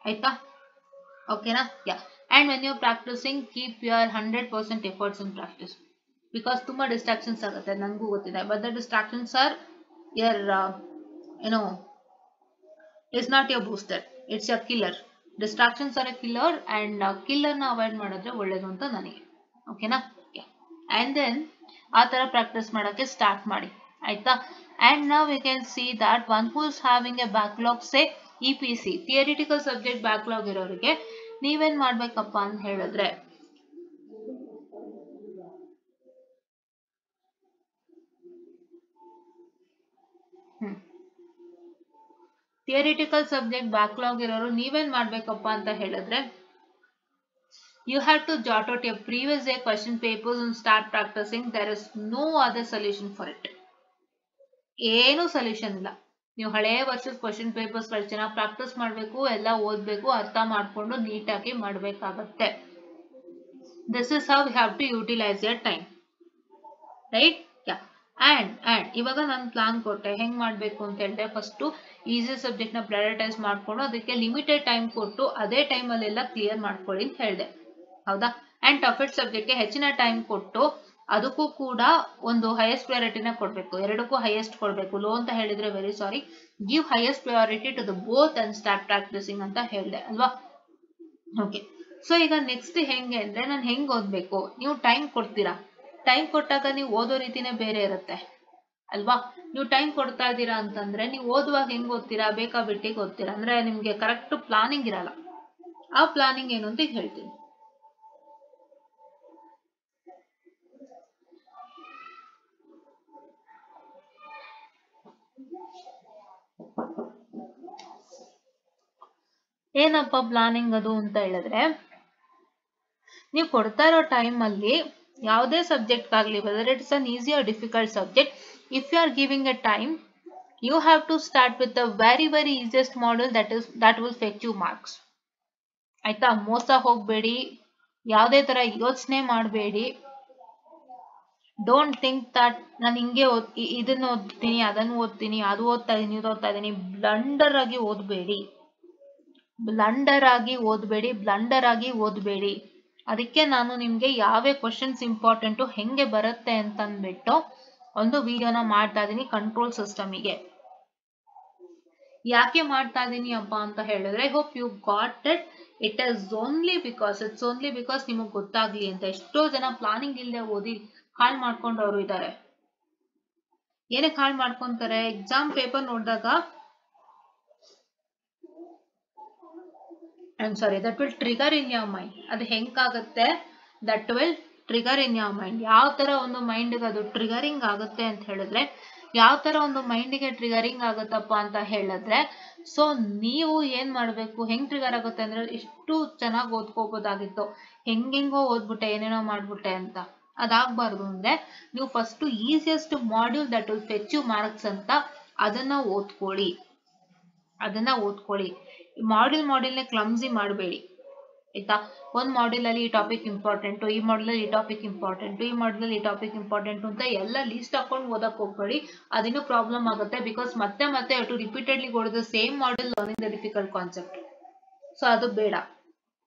ಆಯ್ತಾ? ಓಕೆನಾ? Yeah. And when you are practising keep your 100% efforts in practice. Because ತುಂಬಾ distractions ಆಗುತ್ತೆ, ನನಗೂ ಗೊತ್ತಿದೆ. But the distractions are your is not your booster, it's your killer. Distractions are a killer and killer ನ avoid ಮಾಡಿದ್ರೆ ಒಳ್ಳೇದು ಅಂತ ನನಗೆ. ಓಕೆನಾ? ಅಂಡ್ ದೆನ್ ಆ ತರ ಪ್ರಾಕ್ಟೀಸ್ ಮಾಡಕ್ಕೆ ಸ್ಟಾರ್ಟ್ ಮಾಡಿ. ಆಯ್ತಾ? And now we can see that one who is having A backlog, say EPC theoretical subject backlog ಇರೋರಿಗೆ ನೀವೇನ್ ಮಾಡ್ಬೇಕಪ್ಪ ಅಂತ ಹೇಳಿದ್ರೆ, ಥಿಯರಿಟಿಕಲ್ ಸಬ್ಜೆಕ್ಟ್ ಬ್ಯಾಕ್ಲಾಗ್ ಇರೋರು ನೀವೇನ್ ಮಾಡ್ಬೇಕಪ್ಪ ಅಂತ ಹೇಳಿದ್ರೆ, you have to jot out your previous day question papers and start practicing. There is no other solution for it. ಏನು ಸೊಲ್ಯೂಷನ್ ಇಲ್ಲ. ನೀವು ಹಳೆ ವರ್ಷದ ಕ್ವಶನ್ ಪೇಪರ್ಸ್ ಚೆನ್ನಾಗಿ ಪ್ರಾಕ್ಟೀಸ್ ಮಾಡಬೇಕು, ಎಲ್ಲ ಓದಬೇಕು, ಅರ್ಥ ಮಾಡ್ಕೊಂಡು ನೀಟಾಗಿ ಮಾಡಬೇಕಾಗತ್ತೆ. This is how you have to utilise your time. Right? Yeah. And ಇವಾಗ ನಾನು ಪ್ಲಾನ್ ಕೊಟ್ಟೆ ಹೆಂಗ್ ಮಾಡ್ಬೇಕು ಅಂತ ಹೇಳಿದ್ರೆ, ಫಸ್ಟ್ ಈಸಿ ಸಬ್ಜೆಕ್ಟ್ ನ ಪ್ರಯಾರಿಟೈಸ್ ಮಾಡ್ಕೊಂಡು ಅದಕ್ಕೆ ಲಿಮಿಟೆಡ್ ಟೈಮ್ ಕೊಟ್ಟು ಅದೇ ಟೈಮ್ ಅಲ್ಲೆಲ್ಲ ಕ್ಲಿಯರ್ ಮಾಡ್ಕೊಳ್ಳಿ ಅಂತ ಹೇಳಿದೆ. ಹೌದಾ? ಅಂಡ್ ಟಫೆಸ್ಟ್ ಸಬ್ಜೆಕ್ಟ್ ಗೆ ಹೆಚ್ಚಿನ ಟೈಮ್ ಕೊಟ್ಟು ಅದಕ್ಕೂ ಕೂಡ ಒಂದು ಹೈಯೆಸ್ಟ್ ಪ್ರಯಾರಿಟಿನ ಕೊಡ್ಬೇಕು. ಎರಡಕ್ಕೂ ಹೈಯೆಸ್ಟ್ ಕೊಡ್ಬೇಕು. ಲೋ ಅಂತ ಹೇಳಿದ್ರೆ very sorry, give highest priority to the both and start practising ಅಂತ ಹೇಳಿದೆ ಅಲ್ವಾ? ಓಕೆ. ಸೊ ಈಗ ನೆಕ್ಸ್ಟ್ ಹೆಂಗೆ ಅಂದ್ರೆ, ನಾನು ಹೆಂಗ್ ಓದ್ಬೇಕು, ನೀವು ಟೈಮ್ ಕೊಡ್ತೀರಾ. ಟೈಮ್ ಕೊಟ್ಟಾಗ ನೀವು ಓದೋ ರೀತಿನೇ ಬೇರೆ ಇರುತ್ತೆ ಅಲ್ವಾ? ನೀವು ಟೈಮ್ ಕೊಡ್ತಾ ಇದ್ದೀರಾ ಅಂತಂದ್ರೆ ನೀವು ಓದುವಾಗ ಹೆಂಗ್ ಓದ್ತೀರಾ, ಬೇಕಾಬಿಟ್ಟಿಗೆ ಓದ್ತೀರಾ. ಅಂದ್ರೆ ನಿಮ್ಗೆ ಕರೆಕ್ಟ್ ಪ್ಲಾನಿಂಗ್ ಇರಲ್ಲ. ಆ ಪ್ಲಾನಿಂಗ್ ಏನು ಅಂತ ಹೇಳ್ತೀನಿ. ಏನಪ್ಪ ಪ್ಲಾನಿಂಗ್ ಅದು ಅಂತ ಹೇಳಿದ್ರೆ, ನೀವು ಕೊಡ್ತಾ ಇರೋ ಟೈಮ್ ಅಲ್ಲಿ ಯಾವುದೇ ಸಬ್ಜೆಕ್ಟ್ ಆಗಲಿ, whether it's an easy or difficult subject, if you are giving a time, you have to start with the very easiest model that will fetch you marks. ಆಯ್ತಾ? ಮೋಸ ಹೋಗ್ಬೇಡಿ, ಯಾವುದೇ ತರ ಯೋಚನೆ ಮಾಡಬೇಡಿ. ಡೋಂಟ್ ಥಿಂಕ್ ದಟ್ ನಾನು ಹಿಂಗೆ ಇದನ್ನ ಓದ್ತೀನಿ, ಅದನ್ನು ಓದ್ತೀನಿ, ಅದು ಓದ್ತಾ ಇದೀನಿ, ಇದು ಓದ್ತಾ ಇದೀನಿ. ಬ್ಲಂಡರ್ ಆಗಿ ಓದ್ಬೇಡಿ. ಅದಕ್ಕೆ ನಾನು ನಿಮ್ಗೆ ಯಾವೇ ಕ್ವಶನ್ಸ್ ಇಂಪಾರ್ಟೆಂಟು ಹೆಂಗೆ ಬರುತ್ತೆ ಅಂತ ಅಂದ್ಬಿಟ್ಟು ಒಂದು ವಿಡಿಯೋನ ಮಾಡ್ತಾ ಇದೀನಿ ಕಂಟ್ರೋಲ್ ಸಿಸ್ಟಮಿಗೆ. ಯಾಕೆ ಮಾಡ್ತಾ ಇದೀನಿ ಅಪ್ಪ ಅಂತ ಹೇಳಿದ್ರೆ, I hope you got it. It's only because ನಿಮಗೆ ಗೊತ್ತಾಗ್ಲಿ ಅಂತ. ಎಷ್ಟೋ ಜನ ಪ್ಲಾನಿಂಗ್ ಇಲ್ಲದೆ ಓದಿ ಹಾಳು ಮಾಡ್ಕೊಂಡವ್ರು ಇದ್ದಾರೆ. ಏನಕ್ಕೆ ಹಾಳು ಮಾಡ್ಕೊಂತಾರೆ? ಎಕ್ಸಾಮ್ ಪೇಪರ್ ನೋಡಿದಾಗ that will trigger in your mind. ಅದು ಹೆಂಗಾಗುತ್ತೆ? that will trigger in your mind. ಯಾವ ತರ ಒಂದು ಮೈಂಡ್ ಅದು ಟ್ರಿಗರಿಂಗ್ ಆಗುತ್ತೆ ಅಂತ ಹೇಳಿದ್ರೆ, ಯಾವ ತರ ಒಂದು ಮೈಂಡಿಗೆ ಟ್ರಿಗರಿಂಗ್ ಆಗುತ್ತಪ್ಪ ಅಂತ ಹೇಳಿದ್ರೆ, ಸೊ ನೀವು ಏನ್ ಮಾಡ್ಬೇಕು, ಹೆಂಗ್ ಟ್ರಿಗರ್ ಆಗುತ್ತೆ ಅಂದ್ರೆ, ಎಷ್ಟು ಚೆನ್ನಾಗಿ ಓದ್ಕೋಬೋದಾಗಿತ್ತು, ಹೆಂಗೆಂಗೋ ಓದ್ಬಿಟ್ಟೆ ಏನೇನೋ ಮಾಡ್ಬಿಟ್ಟೆ ಅಂತ ಅದಾಗಬಾರ್ದು. ಅಂದ್ರೆ ನೀವು first easiest module that will fetch you marks ಅಂತ ಅದನ್ನ ಓದ್ಕೊಳ್ಳಿ. ಮಾಡ್ಯೂಲ್ನೇ ಕ್ಲಮ್ಸಿ ಮಾಡಬೇಡಿ ಆಯ್ತಾ. ಒಂದ್ ಮಾಡ್ಯೂಲ್ ಅಲ್ಲಿ ಈ ಟಾಪಿಕ್ ಇಂಪಾರ್ಟೆಂಟ್, ಈ ಮಾಡ್ಯೂಲ್ ಅಲ್ಲಿ ಈ ಟಾಪಿಕ್ ಇಂಪಾರ್ಟೆಂಟ್, ಈ ಮಾಡ್ಯೂಲ್ ಅಲ್ಲಿ ಈ ಟಾಪಿಕ್ ಇಂಪಾರ್ಟೆಂಟ್ ಅಂತ ಎಲ್ಲ ಲೀಸ್ಟ್ ಹಾಕೊಂಡು ಓದಕ್ ಹೋಗ್ಬೇಡಿ. ಅದಿನ್ನೂ ಪ್ರಾಬ್ಲಮ್ ಆಗುತ್ತೆ. ಬಿಕಾಸ್ ಮತ್ತೆ to repeatedly go to the same module learning the difficult concept. So ಅದು ಬೇಡ.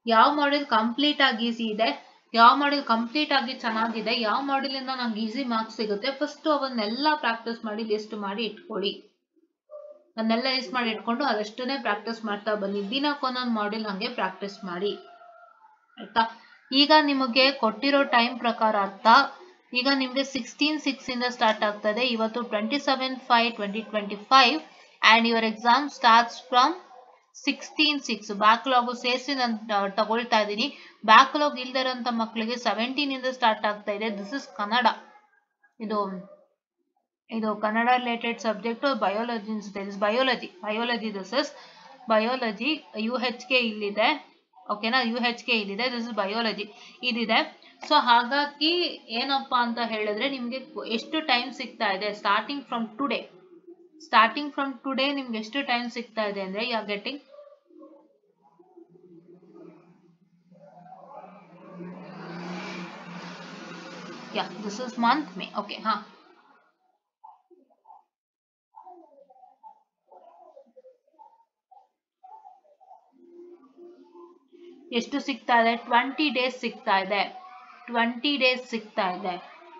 ಯಾವ ಮಾಡ್ಯೂಲ್ ಕಂಪ್ಲೀಟ್ ಆಗಿ ಈಸಿ ಇದೆ, ಯಾವ ಮಾಡ್ಯೂಲ್ ಕಂಪ್ಲೀಟ್ ಆಗಿ ಚೆನ್ನಾಗಿದೆ, ಯಾವ ಮಾಡ್ಯೂಲ್ ಇಂದ ನಂಗೆ ಈಸಿ ಮಾರ್ಕ್ಸ್ ಸಿಗುತ್ತೆ, ಫಸ್ಟ್ ಅವನ್ನೆಲ್ಲ ಪ್ರಾಕ್ಟೀಸ್ ಮಾಡಿ ಲಿಸ್ಟ್ ಮಾಡಿ ಇಟ್ಕೊಳ್ಳಿ. ಅದನ್ನೆಲ್ಲ ಲಿಸ್ಟ್ ಮಾಡಿ ಇಟ್ಕೊಂಡು ಅದಷ್ಟನ್ನೇ ಪ್ರಾಕ್ಟೀಸ್ ಮಾಡ್ತಾ ಬನ್ನಿ. ದಿನಕ್ಕೊಂದೊಂದು ಮಾಡ್ಯೂಲ್ ಹಂಗೆ ಪ್ರಾಕ್ಟೀಸ್ ಮಾಡಿ ಆಯ್ತಾ. ಈಗ ನಿಮಗೆ ಕೊಟ್ಟಿರೋ ಟೈಮ್ ಪ್ರಕಾರ ಅರ್ಥ, ಈಗ ನಿಮ್ಗೆ 16/6 ಇಂದ ಸ್ಟಾರ್ಟ್ ಆಗ್ತದೆ. ಇವತ್ತು 27/5/2025 and your exam starts from 16/6. Backlog ಸೇರಿಸಿ ನಾನು ತಗೊಳ್ತಾ ಇದ್ದೀನಿ. ಬ್ಯಾಕ್ಲಾಗ್ ಇಲ್ದಿರೋಂಥ ಮಕ್ಕಳಿಗೆ 17 ಇಂದ ಸ್ಟಾರ್ಟ್ ಆಗ್ತಾ ಇದೆ. ದಿಸ್ ಇಸ್ ಕನ್ನಡ, ಇದು Kannada related subject. Biology this is biology. UHK ಇಲ್ಲಿದೆ, ಓಕೆನಾ, UHK ಇಲ್ಲಿದೆ. ದಿಸ್ ಇಸ್ ಬಯೋಲಜಿ ಇದಿದೆ. ಸೊ ಹಾಗಾಗಿ ಏನಪ್ಪಾ ಅಂತ ಹೇಳಿದ್ರೆ, ನಿಮ್ಗೆ ಎಷ್ಟು ಟೈಮ್ ಸಿಗ್ತಾ ಇದೆ ಸ್ಟಾರ್ಟಿಂಗ್ ಫ್ರಮ್ ಟುಡೇ ನಿಮ್ಗೆ ಎಷ್ಟು ಟೈಮ್ ಸಿಗ್ತಾ ಇದೆ ಅಂದ್ರೆ, you are getting this is month May. Okay, ಎಷ್ಟು ಸಿಗ್ತಾ ಇದೆ? 20 days ಸಿಗ್ತಾ ಇದೆ. 20 days ಸಿಗ್ತಾ ಇದೆ.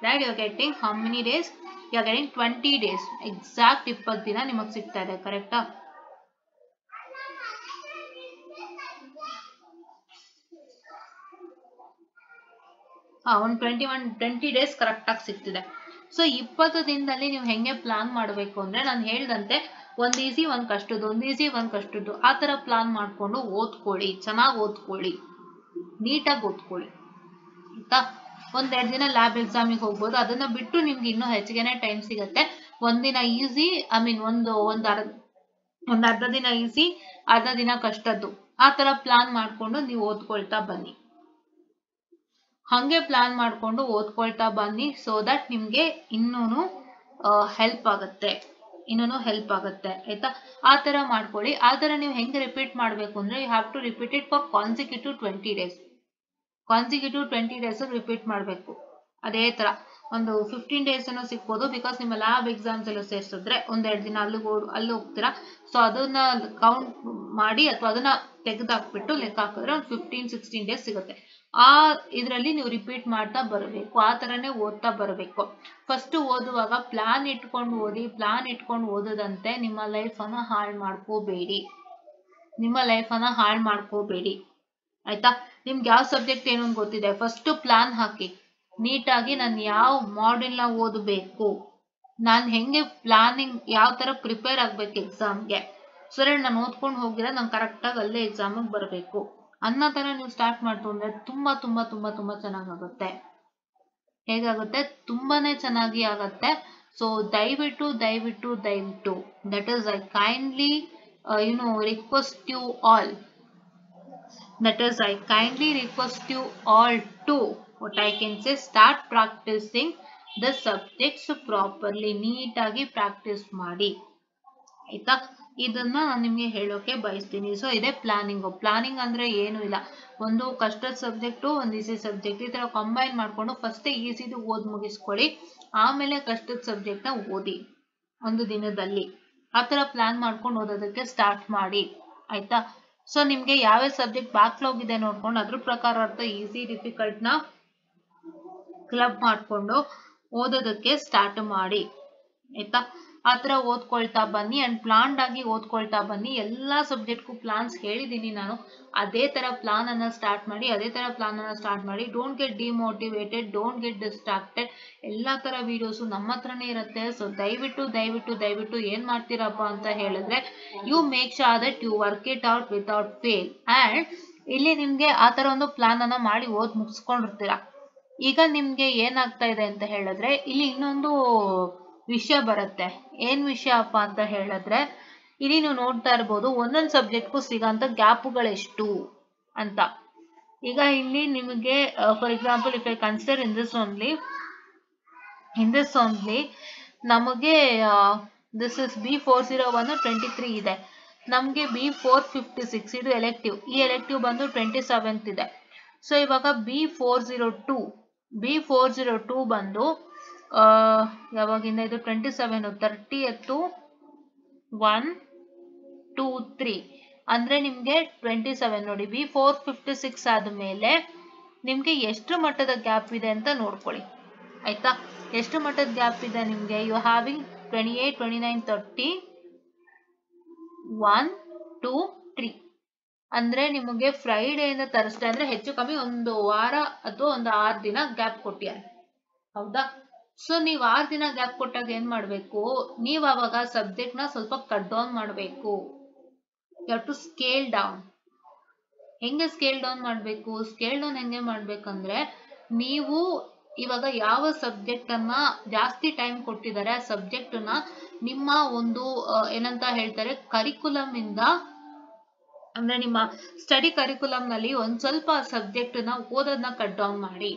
Right, you are getting how many days? You are getting 20 days. Exact 20 ದಿನ ನಿಮಗೆ ಸಿಗ್ತಾ ಇದೆ. ಕರೆಕ್ಟಾ? ಒಂದು 20 days ಕರೆಕ್ಟ್ ಆಗಿ ಸಿಗ್ತಿದೆ. ಸೊ 20 ದಿನದಲ್ಲಿ ನೀವು ಹೆಂಗೆ ಪ್ಲಾನ್ ಮಾಡಬೇಕು ಅಂದ್ರೆ, ನಾನು ಹೇಳ್ದಂತೆ ಒಂದ್ ಈಸಿ ಒಂದ್ ಕಷ್ಟದ್ದು ಆ ತರ ಪ್ಲಾನ್ ಮಾಡ್ಕೊಂಡು ಓದ್ಕೊಳ್ಳಿ. ಚೆನ್ನಾಗಿ ಓದ್ಕೊಳ್ಳಿ, ನೀಟಾಗಿ ಓದ್ಕೊಳ್ಳಿ ಆಯ್ತಾ. 1-2 ದಿನ ಲ್ಯಾಬ್ ಎಕ್ಸಾಮಿಗೆ ಹೋಗ್ಬೋದು. ಅದನ್ನ ಬಿಟ್ಟು ನಿಮ್ಗೆ ಇನ್ನೂ ಹೆಚ್ಚಿಗೆನೆ ಟೈಮ್ ಸಿಗತ್ತೆ. ಒಂದಿನ ಈಸಿ, ಒಂದ್ ಅರ್ಧ ದಿನ ಈಸಿ, ಅರ್ಧ ದಿನ ಕಷ್ಟದ್ದು, ಆ ತರ ಪ್ಲಾನ್ ಮಾಡ್ಕೊಂಡು ನೀವು ಓದ್ಕೊಳ್ತಾ ಬನ್ನಿ. ಹಂಗೆ ಪ್ಲಾನ್ ಮಾಡ್ಕೊಂಡು ಓದ್ಕೊಳ್ತಾ ಬನ್ನಿ. ಸೊ ದಟ್ ನಿಮ್ಗೆ ಇನ್ನೂನು ಹೆಲ್ಪ್ ಆಗುತ್ತೆ ಆಯ್ತಾ. ಆ ತರ ಮಾಡ್ಕೊಳ್ಳಿ. ಆ ತರ ನೀವು ಹೆಂಗೆ ರಿಪೀಟ್ ಮಾಡ್ಬೇಕು ಅಂದ್ರೆ, you have to repeat it for consecutive 20 days. Consecutive 20 days repeat ಮಾಡ್ಬೇಕು. ಅದೇ ತರ ಒಂದು 15 days ಏನೋ ಸಿಗ್ಬೋದು. ಬಿಕಾಸ್ ನಿಮ್ಮ ಲ್ಯಾಬ್ ಎಕ್ಸಾಮ್ಸ್ ಎಲ್ಲ ಸೇರಿಸಿದ್ರೆ 1-2 ದಿನ ಅಲ್ಲಿ ಹೋಗ್ತೀರಾ. ಸೊ ಅದನ್ನ ಕೌಂಟ್ ಮಾಡಿ ಅಥವಾ ಅದನ್ನ ತೆಗೆದಾಕ್ಬಿಟ್ಟು ಲೆಕ್ಕ ಹಾಕಿದ್ರೆ ಒಂದು 15-16 days ಸಿಗುತ್ತೆ. ಆ ಇದರಲ್ಲಿ ನೀವು ರಿಪೀಟ್ ಮಾಡ್ತಾ ಬರಬೇಕು. ಆ ತರನೇ ಓದ್ತಾ ಬರಬೇಕು. ಫಸ್ಟ್ ಓದುವಾಗ ಪ್ಲಾನ್ ಇಟ್ಕೊಂಡು ಓದಿ. ಪ್ಲಾನ್ ಇಟ್ಕೊಂಡು ಓದದಂತೆ ನಿಮ್ಮ ಲೈಫ್ ಅನ್ನ ಹಾಳು ಮಾಡ್ಕೋಬೇಡಿ ಆಯ್ತಾ. ನಿಮ್ಗೆ ಯಾವ ಸಬ್ಜೆಕ್ಟ್ ಏನು ಗೊತ್ತಿದೆ, ಫಸ್ಟ್ ಪ್ಲಾನ್ ಹಾಕಿ ನೀಟಾಗಿ. ನಾನು ಯಾವ ಮಾಡ್ಯೂಲ್ನ ಓದಬೇಕು, ನಾನು ಹೆಂಗೆ ಪ್ಲಾನಿಂಗ್ ಯಾವ ತರ ಪ್ರಿಪೇರ್ ಆಗ್ಬೇಕು ಎಕ್ಸಾಮ್ಗೆ, ಸೊ ನಾನು ಓದ್ಕೊಂಡು ಹೋಗಿದ್ರೆ ನಾನು ಕರೆಕ್ಟಾಗಿ ಅಲ್ಲೇ ಎಕ್ಸಾಮಿಗೆ ಬರಬೇಕು ಅನ್ನೋ ತರ ನೀವು ಸ್ಟಾರ್ಟ್ ಮಾಡ್ತು ಅಂದ್ರೆ ತುಂಬಾ ತುಂಬಾ ತುಂಬಾ ತುಂಬಾ ಚೆನ್ನಾಗಾಗುತ್ತೆ. ಹೇಗಾಗುತ್ತೆ? ತುಂಬಾನೇ ಚೆನ್ನಾಗಿ ಆಗತ್ತೆ. ಸೊ ದಯವಿಟ್ಟು that is I kindly request you all to, what I can say, start practicing the subjects properly. ನೀಟಾಗಿ ಪ್ರಾಕ್ಟೀಸ್ ಮಾಡಿ ಆಯ್ತಾ. ಇದನ್ನ ನಾನು ನಿಮ್ಗೆ ಹೇಳೋಕೆ ಬಯಸ್ತೀನಿ. ಸೊ ಇದೇ ಪ್ಲಾನಿಂಗ್ ಅಂದ್ರೆ ಏನು ಇಲ್ಲ, ಒಂದು ಕಷ್ಟದ ಸಬ್ಜೆಕ್ಟು, ಒಂದು ಈಸಿ ಸಬ್ಜೆಕ್ಟ್, ಈ ತರ ಕಂಬೈನ್ ಮಾಡ್ಕೊಂಡು ಫಸ್ಟ್ ಈಸಿದು ಓದ್ ಮುಗಿಸ್ಕೊಳ್ಳಿ. ಆಮೇಲೆ ಕಷ್ಟದ ಸಬ್ಜೆಕ್ಟ್ ನ ಓದಿ ಒಂದು ದಿನದಲ್ಲಿ. ಆ ತರ ಪ್ಲಾನ್ ಮಾಡ್ಕೊಂಡು ಓದೋದಕ್ಕೆ ಸ್ಟಾರ್ಟ್ ಮಾಡಿ ಆಯ್ತಾ. ಸೊ ನಿಮ್ಗೆ ಯಾವ ಸಬ್ಜೆಕ್ಟ್ ಬ್ಯಾಕ್ಲಾಗ್ ಇದೆ ನೋಡ್ಕೊಂಡು ಅದ್ರ ಪ್ರಕಾರ ಅರ್ಥ ಈಸಿ ಡಿಫಿಕಲ್ಟ್ ನ ಕ್ಲಬ್ ಮಾಡ್ಕೊಂಡು ಓದೋದಕ್ಕೆ ಸ್ಟಾರ್ಟ್ ಮಾಡಿ ಆಯ್ತಾ. ಆ ತರ ಓದ್ಕೊಳ್ತಾ ಬನ್ನಿ ಅಂಡ್ ಪ್ಲಾನ್ಡ್ ಆಗಿ ಓದ್ಕೊಳ್ತಾ ಬನ್ನಿ. ಎಲ್ಲಾ ಸಬ್ಜೆಕ್ಟ್ಗೂ ಪ್ಲಾನ್ಸ್ ಹೇಳಿದೀನಿ ನಾನು. ಅದೇ ತರ ಪ್ಲಾನ್ ಅನ್ನ ಸ್ಟಾರ್ಟ್ ಮಾಡಿ. Don't get demotivated, don't get distracted. ಎಲ್ಲಾ ತರ ವಿಡಿಯೋಸ್ ನಮ್ಮ ಹತ್ರನೇ ಇರುತ್ತೆ. ಸೊ ದಯವಿಟ್ಟು ಏನ್ ಮಾಡ್ತೀರಪ್ಪ ಅಂತ ಹೇಳಿದ್ರೆ, you make sure that you work it out without fail. And ಇಲ್ಲಿ ನಿಮ್ಗೆ ಆ ತರ ಒಂದು ಪ್ಲಾನ್ ಅನ್ನ ಮಾಡಿ ಓದ್ ಮುಗಿಸ್ಕೊಂಡಿರ್ತೀರಾ. ಈಗ ನಿಮ್ಗೆ ಏನಾಗ್ತಾ ಇದೆ ಅಂತ ಹೇಳಿದ್ರೆ, ಇಲ್ಲಿ ಇನ್ನೊಂದು ವಿಷಯ ಬರುತ್ತೆ. ಏನ್ ವಿಷಯಪ್ಪ ಅಂತ ಹೇಳಿದ್ರೆ ಇಲ್ಲಿ ನೀವು ನೋಡ್ತಾ ಇರ್ಬೋದು ಒಂದೊಂದು ಸಬ್ಜೆಕ್ಟ್ಗೂ ಸಿಗೋಂಥ ಗ್ಯಾಪ್ಗಳೆಷ್ಟು ಅಂತ. ಈಗ ಇಲ್ಲಿ ನಿಮಗೆ for example if I consider in this only ನಮಗೆ ದಿಸ್ ಇಸ್ B401 23 ಇದೆ. ನಮಗೆ B456 ಇದು ಎಲೆಕ್ಟಿವ್. ಈ ಎಲೆಕ್ಟಿವ್ ಬಂದು 27th ಇದೆ. ಸೊ ಇವಾಗ B402 ಬಂದು ಯಾವಾಗಿಂದ ಇದು 27 30th 1 2 3 ಅಂದ್ರೆ ನಿಮ್ಗೆ 27 ನೋಡಿ. B456 ಆದ್ಮೇಲೆ ನಿಮ್ಗೆ ಎಷ್ಟು ಮಟ್ಟದ ಗ್ಯಾಪ್ ಇದೆ ಅಂತ ನೋಡ್ಕೊಳ್ಳಿ ಆಯ್ತಾ. ಎಷ್ಟು ಮಟ್ಟದ ಗ್ಯಾಪ್ ಇದೆ ನಿಮ್ಗೆ? ಯು ಹ್ಯಾವಿಂಗ್ 28 29 30 1 2 3 ಅಂದ್ರೆ ನಿಮಗೆ ಫ್ರೈಡೆಯಿಂದ ಥರ್ಸ್ಡೇ ಅಂದ್ರೆ ಹೆಚ್ಚು ಕಮ್ಮಿ ಒಂದು ವಾರ ಅಥವಾ ಒಂದು 6 ದಿನ ಗ್ಯಾಪ್ ಕೊಟ್ಟಿದ್ದಾರೆ, ಹೌದಾ? ಸೊ ನೀವು 6 ದಿನ ಗ್ಯಾಪ್ ಕೊಟ್ಟಾಗ ಏನ್ ಮಾಡ್ಬೇಕು, ನೀವು ಅವಾಗ ಸಬ್ಜೆಕ್ಟ್ ನ ಸ್ವಲ್ಪ ಕಟ್ ಡೌನ್ ಮಾಡಬೇಕು. You have to scale down. ಹೆಂಗೆ ಸ್ಕೇಲ್ ಡೌನ್ ಮಾಡಬೇಕು? ಸ್ಕೇಲ್ ಡೌನ್ ಹೆಂಗೆ ಮಾಡ್ಬೇಕಂದ್ರೆ, ನೀವು ಇವಾಗ ಯಾವ ಸಬ್ಜೆಕ್ಟ್ ಅನ್ನ ಜಾಸ್ತಿ ಟೈಮ್ ಕೊಟ್ಟಿದ್ದಾರೆ ಆ ಸಬ್ಜೆಕ್ಟ್ ನ ನಿಮ್ಮ ಒಂದು ಏನಂತ ಹೇಳ್ತಾರೆ ಕರಿಕ್ಯುಲಮ್ ಇಂದ, ಅಂದ್ರೆ ನಿಮ್ಮ ಸ್ಟಡಿ ಕರಿಕ್ಯುಲಮ್ ನಲ್ಲಿ ಒಂದ್ ಸ್ವಲ್ಪ ಸಬ್ಜೆಕ್ಟ್ ನ ಓದೋದನ್ನ ಕಟ್ ಡೌನ್ ಮಾಡಿ.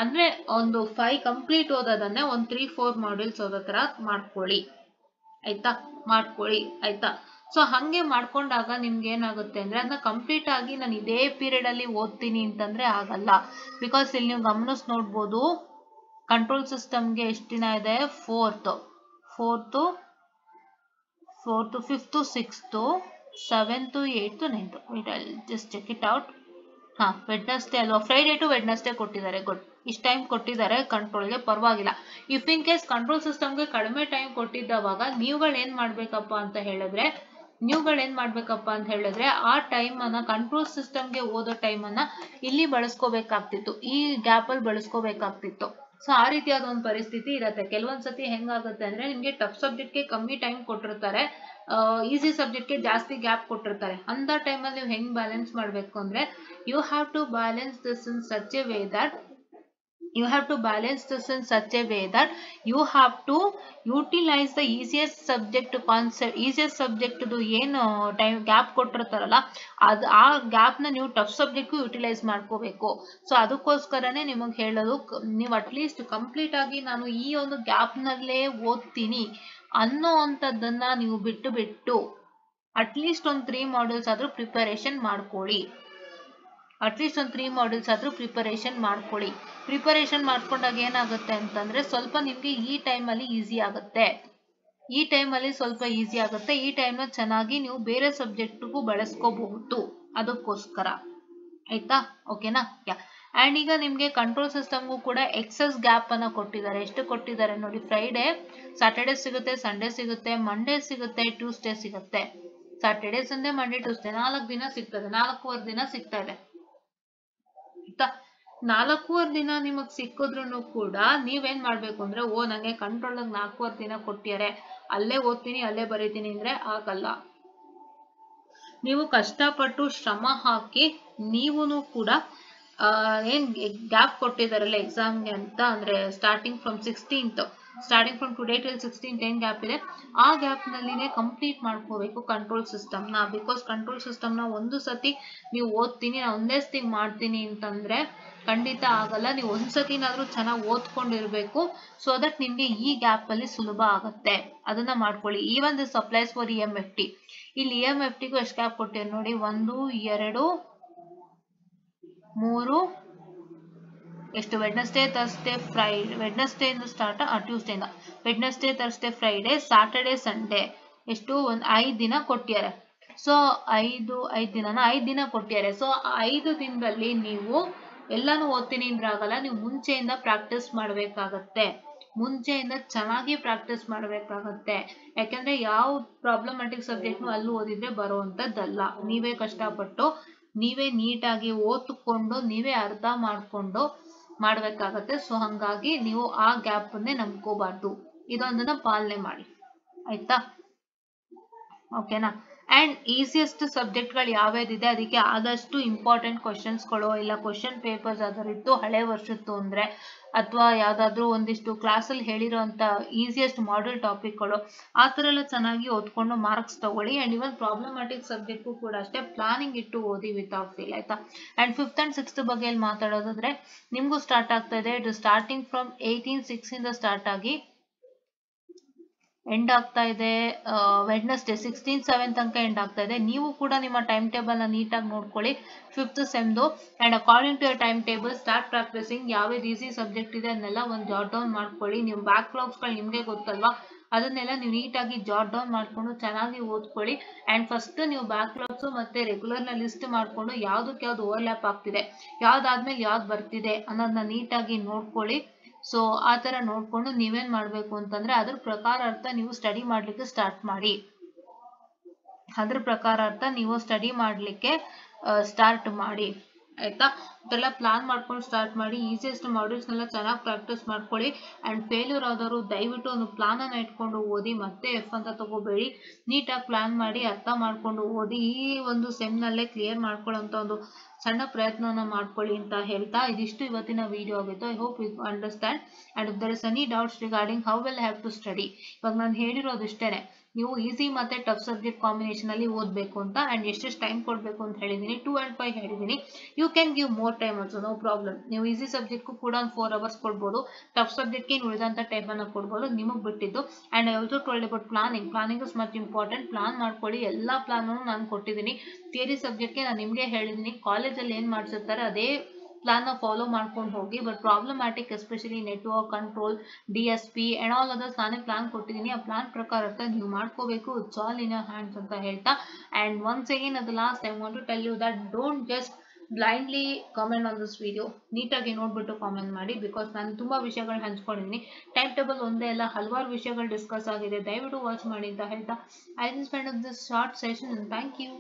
ಅಂದ್ರೆ ಒಂದು 5 ಕಂಪ್ಲೀಟ್ ಓದೋದನ್ನೇ ಒಂದು 3-4 ಮಾಡ್ಯೂಲ್ಸ್ ಓದೋ ತರ ಮಾಡ್ಕೊಳ್ಳಿ ಆಯ್ತಾ. ಸೊ ಹಂಗೆ ಮಾಡ್ಕೊಂಡಾಗ ನಿಮ್ಗೆ ಏನಾಗುತ್ತೆ ಅಂದ್ರೆ ಅದನ್ನ ಕಂಪ್ಲೀಟ್ ಆಗಿ ನಾನು ಇದೇ ಪೀರಿಯಡ್ ಅಲ್ಲಿ ಓದ್ತೀನಿ ಅಂತಂದ್ರೆ ಆಗಲ್ಲ. ಬಿಕಾಸ್ ಇಲ್ಲಿ ನೀವು ಗಮನಿಸ್ ನೋಡ್ಬೋದು ಕಂಟ್ರೋಲ್ ಸಿಸ್ಟಮ್ಗೆ ಎಷ್ಟು ದಿನ ಇದೆ? 4th 5th 6th 7th 8th 9th. I'll just check it out. Wednesday ಅಲ್ವಾ? ಫ್ರೈಡೆ ಟು ವೆಡ್ನಸ್ಡೇ ಕೊಟ್ಟಿದ್ದಾರೆ. ಗುಡ್, ಇಷ್ಟು ಟೈಮ್ ಕೊಟ್ಟಿದ್ದಾರೆ ಕಂಟ್ರೋಲ್ಗೆ, ಪರವಾಗಿಲ್ಲ. ಇಫ್ ಇನ್ ಕೇಸ್ ಕಂಟ್ರೋಲ್ ಸಿಸ್ಟಮ್ಗೆ ಕಡಿಮೆ ಟೈಮ್ ಕೊಟ್ಟಿದ್ದವಾಗ ನೀವುಗಳು ಏನ್ ಮಾಡ್ಬೇಕಪ್ಪ ಅಂತ ಹೇಳಿದ್ರೆ ಆ ಟೈಮ್ ಅನ್ನ ಕಂಟ್ರೋಲ್ ಸಿಸ್ಟಮ್ಗೆ ಓದೋ ಟೈಮ್ ಅನ್ನ ಇಲ್ಲಿ ಬಳಸ್ಕೋಬೇಕಾಗ್ತಿತ್ತು, ಈ ಗ್ಯಾಪ್ ಅಲ್ಲಿ ಬಳಸ್ಕೋಬೇಕಾಗ್ತಿತ್ತು. ಸೊ ಆ ರೀತಿಯಾದ ಒಂದು ಪರಿಸ್ಥಿತಿ ಇರುತ್ತೆ. ಕೆಲವೊಂದ್ಸತಿ ಹೆಂಗಾಗುತ್ತೆ ಅಂದ್ರೆ ನಿಮ್ಗೆ ಟಫ್ ಸಬ್ಜೆಕ್ಟ್ಗೆ ಕಮ್ಮಿ ಟೈಮ್ ಕೊಟ್ಟಿರ್ತಾರೆ, ಈಸಿ ಸಬ್ಜೆಕ್ಟ್ಗೆ ಜಾಸ್ತಿ ಗ್ಯಾಪ್ ಕೊಟ್ಟಿರ್ತಾರೆ. ಅಂತ ಟೈಮಲ್ಲಿ ನೀವು ಹೆಂಗ್ ಬ್ಯಾಲೆನ್ಸ್ ಮಾಡ್ಬೇಕು ಅಂದ್ರೆ you have to balance this in such a way that you have to utilize the easiest subject concept. easiest subject ಏನು ಟೈಮ್ ಗ್ಯಾಪ್ ಕೊಟ್ಟಿರ್ತಾರಲ್ಲ ಅದು ಆ ಗ್ಯಾಪ್ ನ ನೀವು ಟಫ್ ಸಬ್ಜೆಕ್ಟ್ ಯುಟಿಲೈಸ್ ಮಾಡ್ಕೋಬೇಕು. ಸೊ ಅದಕ್ಕೋಸ್ಕರನೇ ನಿಮಗೆ ಹೇಳೋದು, ನೀವು ಅಟ್ಲೀಸ್ಟ್ ಕಂಪ್ಲೀಟ್ ಆಗಿ ನಾನು ಈ ಒಂದು ಗ್ಯಾಪ್ ನಲ್ಲೇ ಓದ್ತೀನಿ ಅನ್ನೋ ಅಂತದನ್ನ ನೀವು ಬಿಟ್ಟು ಅಟ್ಲೀಸ್ಟ್ ಒಂದು 3 ಮಾಡ್ಯೂಲ್ಸ್ ಆದ್ರೂ ಪ್ರಿಪರೇಷನ್ ಮಾಡ್ಕೊಳ್ಳಿ. ಪ್ರಿಪರೇಷನ್ ಮಾಡ್ಕೊಂಡಾಗ ಏನಾಗುತ್ತೆ ಅಂತಂದ್ರೆ ಸ್ವಲ್ಪ ನಿಮ್ಗೆ ಈ ಟೈಮಲ್ಲಿ ಈಸಿ ಆಗುತ್ತೆ. ಈ ಟೈಮ್ನ ಚೆನ್ನಾಗಿ ನೀವು ಬೇರೆ ಸಬ್ಜೆಕ್ಟ್ಗೂ ಬಳಸ್ಕೋಬಹುದು. ಅದಕ್ಕೋಸ್ಕರ ಆಯ್ತಾ, ಓಕೆನಾ? ಅಂಡ್ ಈಗ ನಿಮ್ಗೆ ಕಂಟ್ರೋಲ್ ಸಿಸ್ಟಮ್ಗೂ ಕೂಡ ಎಕ್ಸಸ್ ಗ್ಯಾಪ್ ಅನ್ನ ಕೊಟ್ಟಿದ್ದಾರೆ. ಎಷ್ಟು ಕೊಟ್ಟಿದ್ದಾರೆ ನೋಡಿ, ಫ್ರೈಡೆ, ಸ್ಯಾಟರ್ಡೆ ಸಿಗುತ್ತೆ, ಸಂಡೇ ಸಿಗುತ್ತೆ, ಮಂಡೇ ಸಿಗುತ್ತೆ, ಟ್ಯೂಸ್ಡೇ ಸಿಗುತ್ತೆ. ಸ್ಯಾಟರ್ಡೆ, ಸಂಡೇ, ಮಂಡೇ, ಟ್ಯೂಸ್ಡೇ 4 ದಿನ ಸಿಗ್ತದೆ, 4.5 ದಿನ ಸಿಗ್ತಾ ಇದೆ ಆಯ್ತಾ. 4.5 ದಿನ ನಿಮಗ್ ಸಿಕ್ಕಿದ್ರು ಕೂಡ ನೀವೇನ್ ಮಾಡ್ಬೇಕು ಅಂದ್ರೆ, ನಂಗೆ ಕಂಟ್ರೋಲ್ 4.5 ದಿನ ಕೊಟ್ಟಿದ್ದಾರೆ, ಅಲ್ಲೇ ಓದ್ತೀನಿ ಅಲ್ಲೇ ಬರೀತೀನಿ ಅಂದ್ರೆ ಆಗಲ್ಲ. ನೀವು ಕಷ್ಟಪಟ್ಟು ಶ್ರಮ ಹಾಕಿ ನೀವುನು ಕೂಡ ಏನ್ ಗ್ಯಾಪ್ ಕೊಟ್ಟಿದಾರಲ್ಲ ಎಕ್ಸಾಮ್ಗೆ ಅಂತ, ಅಂದ್ರೆ starting from today till 16th ಏನ್ ಗ್ಯಾಪ್ ಇದೆ ಆ ಗ್ಯಾಪ್ ನಲ್ಲಿನೇ ಕಂಪ್ಲೀಟ್ ಮಾಡ್ಕೋಬೇಕು ಕಂಟ್ರೋಲ್ ಸಿಸ್ಟಮ್ ನ. ಬಿಕಾಸ್ ಕಂಟ್ರೋಲ್ ಸಿಸ್ಟಮ್ ನ ಒಂದು ಸತಿ ನೀವು ಓದ್ತೀನಿ, ನಾನು ಒಂದೇ ಸತಿ ಮಾಡ್ತೀನಿ ಅಂತಂದ್ರೆ ಖಂಡಿತ ಆಗಲ್ಲ. ನೀವು ಒಂದ್ಸತಿನಾದ್ರೂ ಚೆನ್ನಾಗಿ ಓದ್ಕೊಂಡಿರ್ಬೇಕು, ಸೊ ದಟ್ ನಿಮ್ಗೆ ಈ ಗ್ಯಾಪ್ ಅಲ್ಲಿ ಸುಲಭ ಆಗುತ್ತೆ. ಅದನ್ನ ಮಾಡ್ಕೊಳ್ಳಿ. Even this applies for EMFT. ಇಲ್ಲಿ EMFTಗೂ ಎಷ್ಟು ಗ್ಯಾಪ್ ಕೊಟ್ಟಿದ್ದಾರೆ ನೋಡಿ, 1 2 3 ಎಷ್ಟು, ವೆಡ್ನಸ್ಡೇ, ಥರ್ಸ್ಡೇ, ಫ್ರೈಡೆ, ವೆಡ್ನಸ್ಡೇ ಇಂದ ಸ್ಟಾರ್ಟ್, ಟ್ಯೂಸ್ಡೇ ಇಂದ Wednesday, Thursday, Friday, Saturday, Sunday, ಎಷ್ಟು ಒಂದು 5 ದಿನ ಕೊಟ್ಟಿದ್ದಾರೆ. ಸೊ 5 ದಿನ ಕೊಟ್ಟಿದ್ದಾರೆ. ಸೊ 5 ದಿನದಲ್ಲಿ ನೀವು ಎಲ್ಲಾನು ಓದ್ತೀನಿ ಅಂದ್ರೆ ಆಗಲ್ಲ. ನೀವು ಮುಂಚೆಯಿಂದ ಪ್ರಾಕ್ಟೀಸ್ ಮಾಡ್ಬೇಕಾಗತ್ತೆ, ಚೆನ್ನಾಗಿ ಪ್ರಾಕ್ಟೀಸ್ ಮಾಡ್ಬೇಕಾಗತ್ತೆ. ಯಾಕಂದ್ರೆ ಯಾವ ಪ್ರಾಬ್ಲಮ್ಯಾಟಿಕ್ ಸಬ್ಜೆಕ್ಟ್ನು ಅಲ್ಲಿ ಓದಿದ್ರೆ ಬರುವಂತದ್ದಲ್ಲ. ನೀವೇ ಕಷ್ಟಪಟ್ಟು ನೀವೇ ನೀಟಾಗಿ ಓದ್ಕೊಂಡು ನೀವೇ ಅರ್ಥ ಮಾಡ್ಕೊಂಡು ಮಾಡ್ಬೇಕಾಗತ್ತೆ. ಸೊ ಹಂಗಾಗಿ ನೀವು ಆ ಗ್ಯಾಪ್ ಅನ್ನೇ ನಂಬ್ಕೋಬಾರ್ದು. ಇದೊಂದನ್ನ ಪಾಲನೆ ಮಾಡಿ ಆಯ್ತಾ, ಓಕೆನಾ? ಅಂಡ್ ಈಸಿಯೆಸ್ಟ್ ಸಬ್ಜೆಕ್ಟ್ಗಳು ಯಾವ್ಯಾವ್ದಿದೆ ಅದಕ್ಕೆ ಆದಷ್ಟು ಇಂಪಾರ್ಟೆಂಟ್ ಕ್ವಶನ್ಸ್ಗಳು ಇಲ್ಲ ಕ್ವಶನ್ ಪೇಪರ್ಸ್ ಯಾವ್ದಾದ್ರು ಹಳೆ ವರ್ಷದ್ದು ಅಂದರೆ ಅಥವಾ ಯಾವುದಾದ್ರೂ ಒಂದಿಷ್ಟು ಕ್ಲಾಸಲ್ಲಿ ಹೇಳಿರೋಂಥ ಈಸಿಯೆಸ್ಟ್ ಮಾಡೆಲ್ ಟಾಪಿಕ್ಗಳು ಆ ಥರ ಎಲ್ಲ ಚೆನ್ನಾಗಿ ಓದ್ಕೊಂಡು ಮಾರ್ಕ್ಸ್ ತಗೊಳ್ಳಿ. ಆ್ಯಂಡ್ ಇವನ್ ಪ್ರಾಬ್ಲಮ್ಯಾಟಿಕ್ ಸಬ್ಜೆಕ್ಟು ಕೂಡ ಅಷ್ಟೇ ಪ್ಲಾನಿಂಗ್ ಇಟ್ಟು ಓದಿ ವಿತೌಟ್ ಫೇಲ್ ಆಯ್ತಾ. ಆ್ಯಂಡ್ 5th and 6th ಬಗ್ಗೆ ಮಾತಾಡೋದಾದ್ರೆ ನಿಮಗೂ ಸ್ಟಾರ್ಟ್ ಆಗ್ತಾ ಇದೆ. ಇದು ಸ್ಟಾರ್ಟಿಂಗ್ ಫ್ರಮ್ 18/6 ಸ್ಟಾರ್ಟ್ ಆಗಿ ಎಂಡ್ ಆಗ್ತಾ ಇದೆ ವೆಡ್ನೆಸ್ಡೇ 16/7 ತನಕ ಎಂಡ್ ಆಗ್ತಾ ಇದೆ. ನೀವು ಕೂಡ ನಿಮ್ಮ ಟೈಮ್ ಟೇಬಲ್ನ ನೀಟಾಗಿ ನೋಡ್ಕೊಳ್ಳಿ 5th ಸೆಮ್ದು. And according to your time table start practising. ಯಾವ್ದು ಈಸಿ ಸಬ್ಜೆಕ್ಟ್ ಇದೆ ಅದನ್ನೆಲ್ಲ ಒಂದು ಜಾಟ್ ಡೌನ್ ಮಾಡ್ಕೊಳ್ಳಿ. ನೀವು ಬ್ಯಾಕ್ಲಾಗ್ಸ್ಗಳು ನಿಮಗೆ ಗೊತ್ತಲ್ವಾ, ಅದನ್ನೆಲ್ಲ ನೀವು ನೀಟಾಗಿ ಜಾಟ್ ಡೌನ್ ಮಾಡಿಕೊಂಡು ಚೆನ್ನಾಗಿ ಓದ್ಕೊಳ್ಳಿ. ಆ್ಯಂಡ್ ಫಸ್ಟ್ ನೀವು ಬ್ಯಾಕ್ಲಾಗ್ಸು ಮತ್ತು ರೆಗ್ಯುಲರ್ನ ಲಿಸ್ಟ್ ಮಾಡಿಕೊಂಡು ಯಾವುದಕ್ಕೆ ಯಾವ್ದು ಓವರ್ಲ್ಯಾಪ್ ಆಗ್ತಿದೆ, ಯಾವ್ದಾದ್ಮೇಲೆ ಯಾವ್ದು ಬರ್ತಿದೆ ಅನ್ನೋದನ್ನ ನೀಟಾಗಿ ನೋಡ್ಕೊಳ್ಳಿ. ಸೊ ಆ ಥರ ನೋಡಿಕೊಂಡು ನೀವೇನು ಮಾಡಬೇಕು ಅಂತಂದರೆ ಅದ್ರ ಪ್ರಕಾರ ಅರ್ಥ ನೀವು ಸ್ಟಡಿ ಮಾಡಲಿಕ್ಕೆ ಸ್ಟಾರ್ಟ್ ಮಾಡಿ. ಅದ್ರ ಪ್ರಕಾರ ಅರ್ಥ ನೀವು ಸ್ಟಡಿ ಮಾಡಲಿಕ್ಕೆ ಸ್ಟಾರ್ಟ್ ಮಾಡಿ ಆಯಿತಾ. ಅದೆಲ್ಲ ಪ್ಲಾನ್ ಮಾಡ್ಕೊಂಡು ಸ್ಟಾರ್ಟ್ ಮಾಡಿ. ಈಸಿಯೆಸ್ಟ್ ಮಾಡ್ಯೂಲ್ಸ್ನೆಲ್ಲ ಚೆನ್ನಾಗಿ ಪ್ರಾಕ್ಟೀಸ್ ಮಾಡ್ಕೊಳ್ಳಿ. ಆ್ಯಂಡ್ ಫೇಲ್ಯೂರ್ ಆದವರು ದಯವಿಟ್ಟು ಒಂದು ಪ್ಲಾನನ್ನು ಇಟ್ಕೊಂಡು ಓದಿ, ಮತ್ತೆ ಎಫ್ ಅಂತ ತಗೋಬೇಡಿ. ನೀಟಾಗಿ ಪ್ಲಾನ್ ಮಾಡಿ ಅರ್ಥ ಮಾಡಿಕೊಂಡು ಓದಿ. ಈ ಒಂದು ಸೆಮ್ನಲ್ಲೇ ಕ್ಲಿಯರ್ ಮಾಡ್ಕೊಳ್ಳೋಂಥ ಒಂದು ಸಣ್ಣ ಪ್ರಯತ್ನವನ್ನು ಮಾಡ್ಕೊಳ್ಳಿ ಅಂತ ಹೇಳ್ತಾ ಇದಿಷ್ಟು ಇವತ್ತಿನ ವಿಡಿಯೋ ಆಗಿತ್ತು. I hope you understand. And if there is any doubts regarding how will have to study, ಇವಾಗ ನಾನು ಹೇಳಿರೋದು ಇಷ್ಟೇ, ನೀವು ಈಸಿ ಮತ್ತು ಟಫ್ ಸಬ್ಜೆಕ್ಟ್ ಕಾಂಬಿನೇಷನಲ್ಲಿ ಓದಬೇಕು ಅಂತ. ಆ್ಯಂಡ್ ಎಷ್ಟೆಷ್ಟು ಟೈಮ್ ಕೊಡಬೇಕು ಅಂತ ಹೇಳಿದ್ದೀನಿ, 2 and 5 ಹೇಳಿದ್ದೀನಿ. You can give more time also, no problem. ನೀವು ಈಸಿ ಸಬ್ಜೆಕ್ಟ್ಗೂ ಕೂಡ ಒಂದು 4 hours ಕೊಡ್ಬೋದು, ಟಫ್ ಸಬ್ಜೆಕ್ಟ್ಗೆ ಉಳಿದಂಥ ಟೈಮನ್ನು ಕೊಡ್ಬೋದು, ನಿಮಗೆ ಬಿಟ್ಟಿದ್ದು. And I also told about planning. Planning is much important. Plan ಮಾಡ್ಕೊಳ್ಳಿ. ಎಲ್ಲ ಪ್ಲಾನನ್ನು ನಾನು ಕೊಟ್ಟಿದ್ದೀನಿ. ಥಿಯರಿ ಸಬ್ಜೆಕ್ಟ್ಗೆ ನಾನು ನಿಮಗೆ ಹೇಳಿದ್ದೀನಿ, ಕಾಲೇಜಲ್ಲಿ ಏನು ಮಾಡಿಸಿರ್ತಾರೆ ಅದೇ ಪ್ಲಾನ್ನ ಫಾಲೋ ಮಾಡ್ಕೊಂಡು ಹೋಗಿ. But problematic especially network control, DSP and all others ನಾನೇ ಪ್ಲಾನ್ ಕೊಟ್ಟಿದ್ದೀನಿ. ಆ ಪ್ಲಾನ್ ಪ್ರಕಾರ ನೀವು ಮಾಡ್ಕೋಬೇಕು. It's all in your hands ಅಂತ ಹೇಳ್ತಾ, and once again at the last I want to tell you that don't just blindly comment on this video. ನೀಟಾಗಿ ನೋಡ್ಬಿಟ್ಟು ಕಾಮೆಂಟ್ ಮಾಡಿ, ಬಿಕಾಸ್ ನಾನು ತುಂಬ ವಿಷಯಗಳು ಹಂಚ್ಕೊಂಡಿದ್ದೀನಿ. ಟೈಮ್ ಟೇಬಲ್ ಒಂದೇ ಅಲ್ಲ, ಹಲವಾರು ವಿಷಯಗಳು ಡಿಸ್ಕಸ್ ಆಗಿದೆ. ದಯವಿಟ್ಟು ವಾಚ್ ಮಾಡಿ ಅಂತ ಹೇಳ್ತಾ I will spend this short session. Thank you.